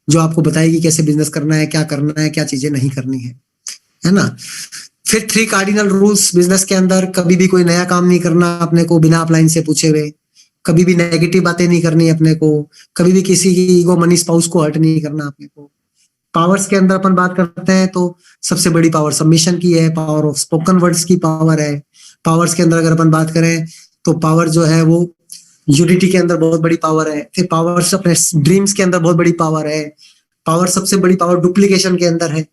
जो आपको बताएगी कैसे बिजनेस करना है, क्या करना है, क्या चीजें नहीं करनी है ना। फिर 3 कार्डिनल रूल्स बिजनेस के अंदर, कभी भी कोई नया काम नहीं करना अपने को बिना अपलाइन से पूछे हुए, कभी भी नेगेटिव बातें नहीं करनी अपने को, कभी भी किसी की ईगो मनी स्पाउस को हर्ट नहीं करना अपने को। पावर्स के अंदर अपन बात करते हैं तो सबसे बड़ी पावर सबमिशन की है, पावर ऑफ स्पोकन वर्ड्स की पावर है। पावर्स के अंदर अगर अपन बात करें तो पावर जो है वो यूनिटी के अंदर बहुत बड़ी पावर है। फिर पावर्स अपने ड्रीम्स के अंदर बहुत बड़ी पावर है। पावर सबसे बड़ी पावर डुप्लीकेशन के अंदर है।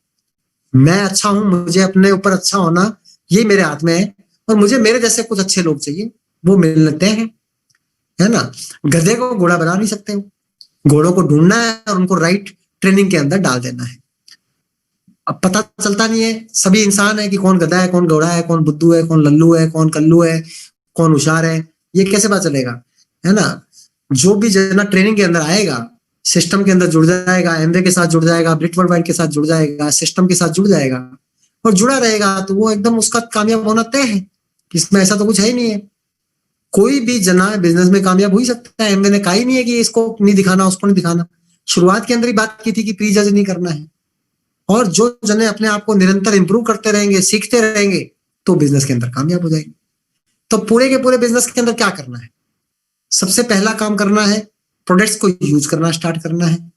मैं अच्छा हूं, मुझे अपने ऊपर अच्छा होना ये मेरे हाथ में है, और मुझे मेरे जैसे कुछ अच्छे लोग चाहिए, वो मिलते हैं, है ना। गधे को घोड़ा बना नहीं सकते, घोड़ों को ढूंढना है और उनको राइट ट्रेनिंग के अंदर डाल देना है। अब पता चलता नहीं है, सभी इंसान है कि कौन गधा है, कौन घोड़ा है, कौन बुद्धू है, कौन लल्लू है, कौन कल्लू है, कौन होशियार है, ये कैसे पता चलेगा, है ना। जो भी जना ट्रेनिंग के अंदर आएगा, सिस्टम के अंदर जुड़ जाएगा, एमवे के साथ जुड़ जाएगा, ब्रिट वर्ल्ड वाइड के साथ जुड़ जाएगा, सिस्टम के साथ जुड़ जाएगा और जुड़ा रहेगा, तो वो एकदम उसका कामयाब होना तय है। इसमें ऐसा तो कुछ है ही नहीं है। कोई भी जना बिजनेस में कामयाब हो ही सकता है। एमवे ने कहा ही नहीं है कि इसको नहीं दिखाना, उसको नहीं दिखाना। शुरुआत के अंदर ही बात की थी कि प्री जज नहीं करना है। और जो जने अपने आप को निरंतर इंप्रूव करते रहेंगे, सीखते रहेंगे, तो बिजनेस के अंदर कामयाब हो जाएंगे। तो पूरे के पूरे बिजनेस के अंदर क्या करना है, सबसे पहला काम करना है, प्रोडक्ट्स को यूज करना स्टार्ट करना है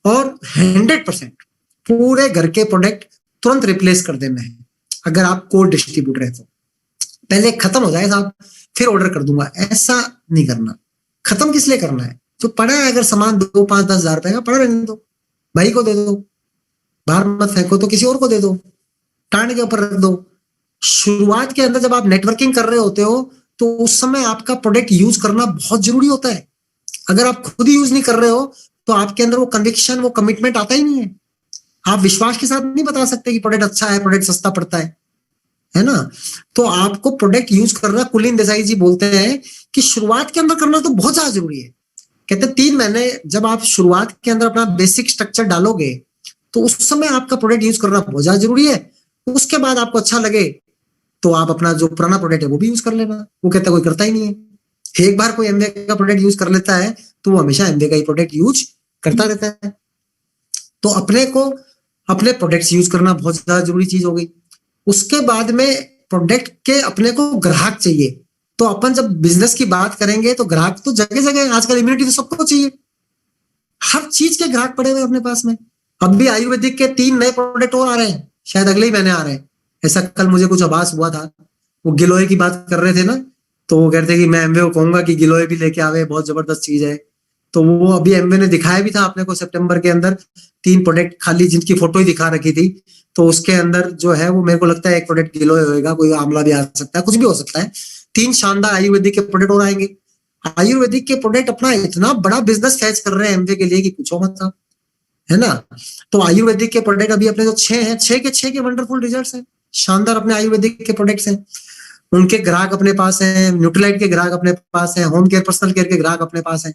और 100% पूरे घर के प्रोडक्ट तुरंत रिप्लेस कर देना है। अगर आप कोल्ड डिस्ट्रीब्यूटर है तो पहले खत्म हो जाए साहब फिर ऑर्डर कर दूंगा, ऐसा नहीं करना। खत्म किस लिए करना है? जो पड़ा है, अगर सामान 2, 5, 10 हजार रुपए का पड़ा रहने दो, भाई को दे दो, बाहर मत फेंको, तो किसी और को दे दो, टांड के ऊपर रख दो। शुरुआत के अंदर जब आप नेटवर्किंग कर रहे होते हो तो उस समय आपका प्रोडक्ट यूज करना बहुत जरूरी होता है। अगर आप खुद ही यूज नहीं कर रहे हो तो आपके अंदर वो कन्विक्शन, वो कमिटमेंट आता ही नहीं है। आप विश्वास के साथ नहीं बता सकते कि प्रोडक्ट अच्छा है, प्रोडक्ट सस्ता पड़ता है ना। तो आपको प्रोडक्ट यूज करना, कुलीन देसाई जी बोलते हैं कि शुरुआत के अंदर करना तो बहुत ज्यादा जरूरी है। कहते हैं 3 महीने जब आप शुरुआत के अंदर अपना बेसिक स्ट्रक्चर डालोगे तो उस समय आपका प्रोडक्ट यूज करना बहुत ज्यादा जरूरी है। उसके बाद आपको अच्छा लगे तो आप अपना जो पुराना प्रोडक्ट है वो भी यूज कर लेना। वो कहता कोई करता ही नहीं है। एक बार कोई एमवे का प्रोडक्ट यूज कर लेता है तो वो हमेशा एमवे का ही प्रोडक्ट यूज करता रहता है। तो अपने को अपने प्रोडक्ट्स यूज करना बहुत ज्यादा जरूरी चीज हो गई। उसके बाद में प्रोडक्ट के अपने को ग्राहक चाहिए। तो अपन जब बिजनेस की बात करेंगे तो ग्राहक तो जगह जगह, आजकल इम्यूनिटी तो सबको चाहिए, हर चीज के ग्राहक पड़े हुए अपने पास में। अब भी आयुर्वेदिक के 3 नए प्रोडक्ट और आ रहे हैं, शायद अगले ही महीने आ रहे हैं। ऐसा कल मुझे कुछ आभास हुआ था, वो गिलोय की बात कर रहे थे ना, तो वो कहते कि मैं एमवे को कहूंगा कि गिलोय भी लेके आवे, बहुत जबरदस्त चीज है। तो वो अभी एमवे ने दिखाया भी था अपने को सितंबर के अंदर 3 प्रोडक्ट, खाली जिनकी फोटो ही दिखा रखी थी। तो उसके अंदर जो है वो मेरे को लगता है एक प्रोडक्ट गिलोय होएगा, कोई आंवला भी आ सकता है, कुछ भी हो सकता है। 3 शानदार आयुर्वेदिक के प्रोडक्ट और आएंगे। आयुर्वेदिक के प्रोडक्ट अपना इतना बड़ा बिजनेस फैच कर रहे हैं एमवे के लिए कि पूछो मत साहब, है ना। तो आयुर्वेदिक के प्रोडक्ट अभी अपने जो 6 हैं, 6 के वंडरफुल रिजल्ट्स हैं, शानदार अपने आयुर्वेदिक के प्रोडक्ट्स हैं। उनके ग्राहक अपने पास हैं, न्यूट्रीलाइट के ग्राहक अपने पास हैं, होम केयर पर्सनल केयर के ग्राहक अपने पास हैं।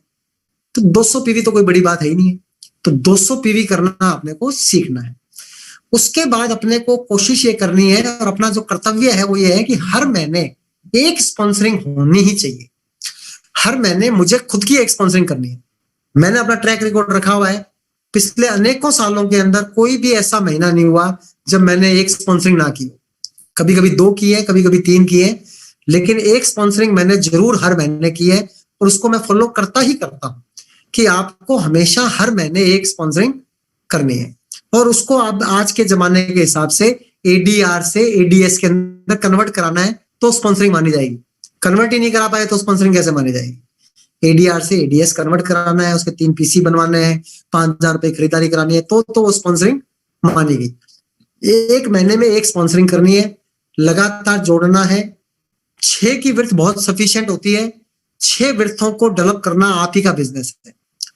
तो 200 पीवी तो कोई बड़ी बात है ही नहीं है। तो 200 पीवी करना अपने को सीखना है। उसके बाद अपने को कोशिश ये करनी है और अपना जो कर्तव्य है वो ये है कि हर महीने एक स्पॉन्सरिंग होनी ही चाहिए। हर महीने मुझे खुद की एक स्पॉन्सरिंग करनी है। मैंने अपना ट्रैक रिकॉर्ड रखा हुआ है, पिछले अनेकों सालों के अंदर कोई भी ऐसा महीना नहीं हुआ जब मैंने एक स्पॉन्सरिंग ना की। कभी कभी 2 की है, कभी कभी 3 की है, लेकिन एक स्पॉन्सरिंग मैंने जरूर हर महीने की है और उसको मैं फॉलो करता ही करता हूं कि आपको हमेशा हर महीने एक स्पॉन्सरिंग करनी है। और उसको आप आज के जमाने के हिसाब से एडीआर से एडीएस के अंदर कन्वर्ट कराना है तो स्पॉन्सरिंग मानी जाएगी। कन्वर्ट ही नहीं करा पाए तो स्पॉन्सरिंग कैसे मानी जाएगी? एडीआर से एडीएस कन्वर्ट कराना है, उसके 3 पीसी बनवाने हैं, 5,000 रुपए खरीदारी करानी है तो वो स्पॉन्सरिंग मानी गई। एक महीने में एक स्पॉन्सरिंग करनी है, लगातार जोड़ना है। 6 की विर्थ बहुत सफिशिएंट होती है। 6 विर्थों को डेवलप करना आप ही का बिजनेस है।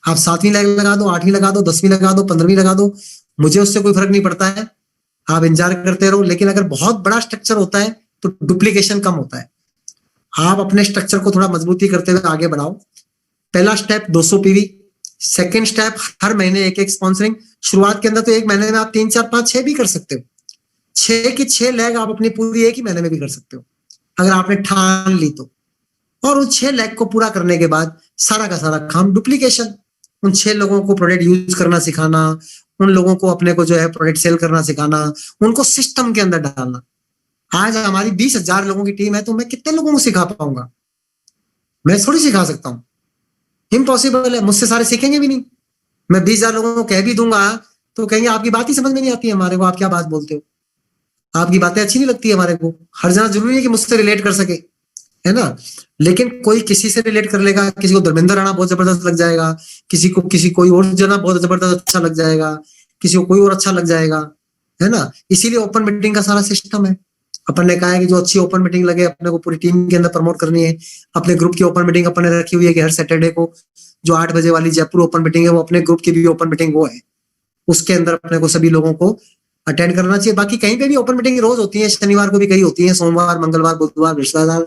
आप 7वीं लगा दो, 8वीं लगा दो, 10वीं लगा दो, 15वीं लगा दो, मुझे उससे कोई फर्क नहीं पड़ता है। आप इंतजार करते रहो। लेकिन अगर बहुत बड़ा स्ट्रक्चर होता है तो डुप्लीकेशन कम होता है। आप अपने स्ट्रक्चर को थोड़ा मजबूती करते हुए आगे बढ़ाओ। पहला स्टेप 200 पीवी, सेकंड स्टेप हर महीने एक स्पॉन्सरिंग। शुरुआत के अंदर तो एक महीने में आप 3, 4, 5, 6 भी कर सकते हो। 6 की 6 लेग आप अपनी पूरी एक ही महीने में भी कर सकते हो अगर आपने ठान ली तो। और उन 6 लेग को पूरा करने के बाद सारा का सारा काम डुप्लीकेशन। उन 6 लोगों को प्रोडक्ट यूज करना सिखाना, उन लोगों को अपने को जो है प्रोडक्ट सेल करना सिखाना, उनको सिस्टम के अंदर डालना। आज हमारी 20,000 लोगों की टीम है तो मैं कितने लोगों को सिखा पाऊंगा? मैं थोड़ी सिखा सकता हूँ, इम्पॉसिबल है। मुझसे सारे सीखेंगे भी नहीं। मैं 20,000 लोगों को कह भी दूंगा तो कहेंगे आपकी बात ही समझ में नहीं आती है हमारे को, आप क्या बात बोलते हो, आपकी बातें अच्छी नहीं लगती है हमारे को। हर जना जरूरी है कि मुझसे रिलेट कर सके, है ना। लेकिन कोई किसी से रिलेट कर लेगा, किसी को धर्मेंद्र राणा बहुत जबरदस्त लग जाएगा, किसी को कोई और जना बहुत जबरदस्त अच्छा लग जाएगा, किसी को कोई और अच्छा लग जाएगा, है ना। इसीलिए ओपन मीटिंग का सारा सिस्टम है। अपन ने कहा है कि जो अच्छी ओपन मीटिंग लगे अपने को पूरी टीम के अंदर प्रमोट करनी है। अपने ग्रुप की ओपन मीटिंग अपन ने रखी हुई है कि हर सैटरडे को जो 8 बजे वाली जयपुर ओपन मीटिंग है वो अपने ग्रुप की भी ओपन मीटिंग वो है। उसके अंदर अपने को सभी लोगों को अटेंड करना चाहिए। बाकी कहीं पे भी ओपन मीटिंग रोज होती है, शनिवार को भी कहीं होती है, सोमवार, मंगलवार, बुधवार, बृहस्पतिवार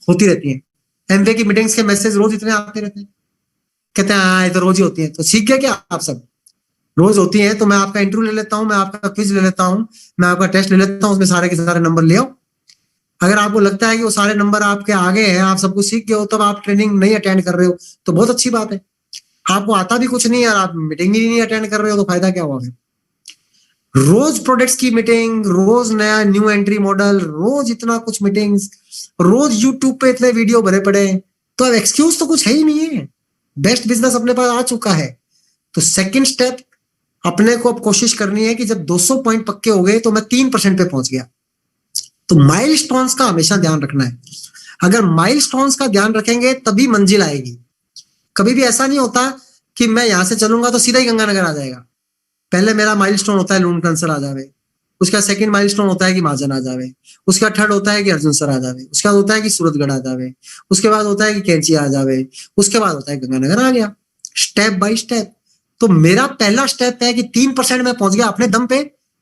होती रहती है। एमवे की मीटिंग्स के मैसेज रोज इतने आते रहते हैं, कहते हैं हाँ ये तो रोज ही होती है। तो सीख गया क्या आप सब? रोज होती है तो मैं आपका इंटरव्यू ले लेता हूँ, मैं आपका क्विज ले लेता हूँ, मैं आपका टेस्ट ले लेता हूँ, उसमें सारे के सारे नंबर ले आओ। अगर आपको लगता है कि वो सारे नंबर आपके आगे हैं, आप सब कुछ सीख गए हो, तब आप ट्रेनिंग नहीं अटेंड कर रहे हो तो बहुत अच्छी बात है। आपको आता भी कुछ नहीं है, आप मीटिंग भी नहीं अटेंड कर रहे हो तो फायदा क्या हुआ? रोज प्रोडक्ट्स की मीटिंग, रोज नया न्यू एंट्री मॉडल, रोज इतना कुछ मीटिंग्स, रोज यूट्यूब पे इतने वीडियो भरे पड़े हैं, तो अब एक्सक्यूज तो कुछ है ही नहीं है, बेस्ट बिजनेस अपने पास आ चुका है। तो सेकंड स्टेप अपने को अब कोशिश करनी है कि जब 200 पॉइंट पक्के हो गए तो मैं 3% पे पहुंच गया। तो माइलस्टोन्स का हमेशा ध्यान रखना है। अगर माइलस्टोन्स का ध्यान रखेंगे तभी मंजिल आएगी। कभी भी ऐसा नहीं होता कि मैं यहां से चलूंगा तो सीधा ही गंगानगर आ जाएगा। पहले मेरा माइलस्टोन होता है लून कंसर आ जावे, उसका सेकंड माइलस्टोन होता है कि महाजन आ जावे, उसका थर्ड होता है कि अर्जुन सर आ जावे, उसके बाद होता है कि सूरतगढ़ आ जावे, उसके बाद होता है कि कैंची आ जावे, उसके बाद होता है गंगानगर आ गया, स्टेप बाय स्टेप। तो मेरा पहला स्टेप है कि 3% में पहुंच गया अपने दम पे,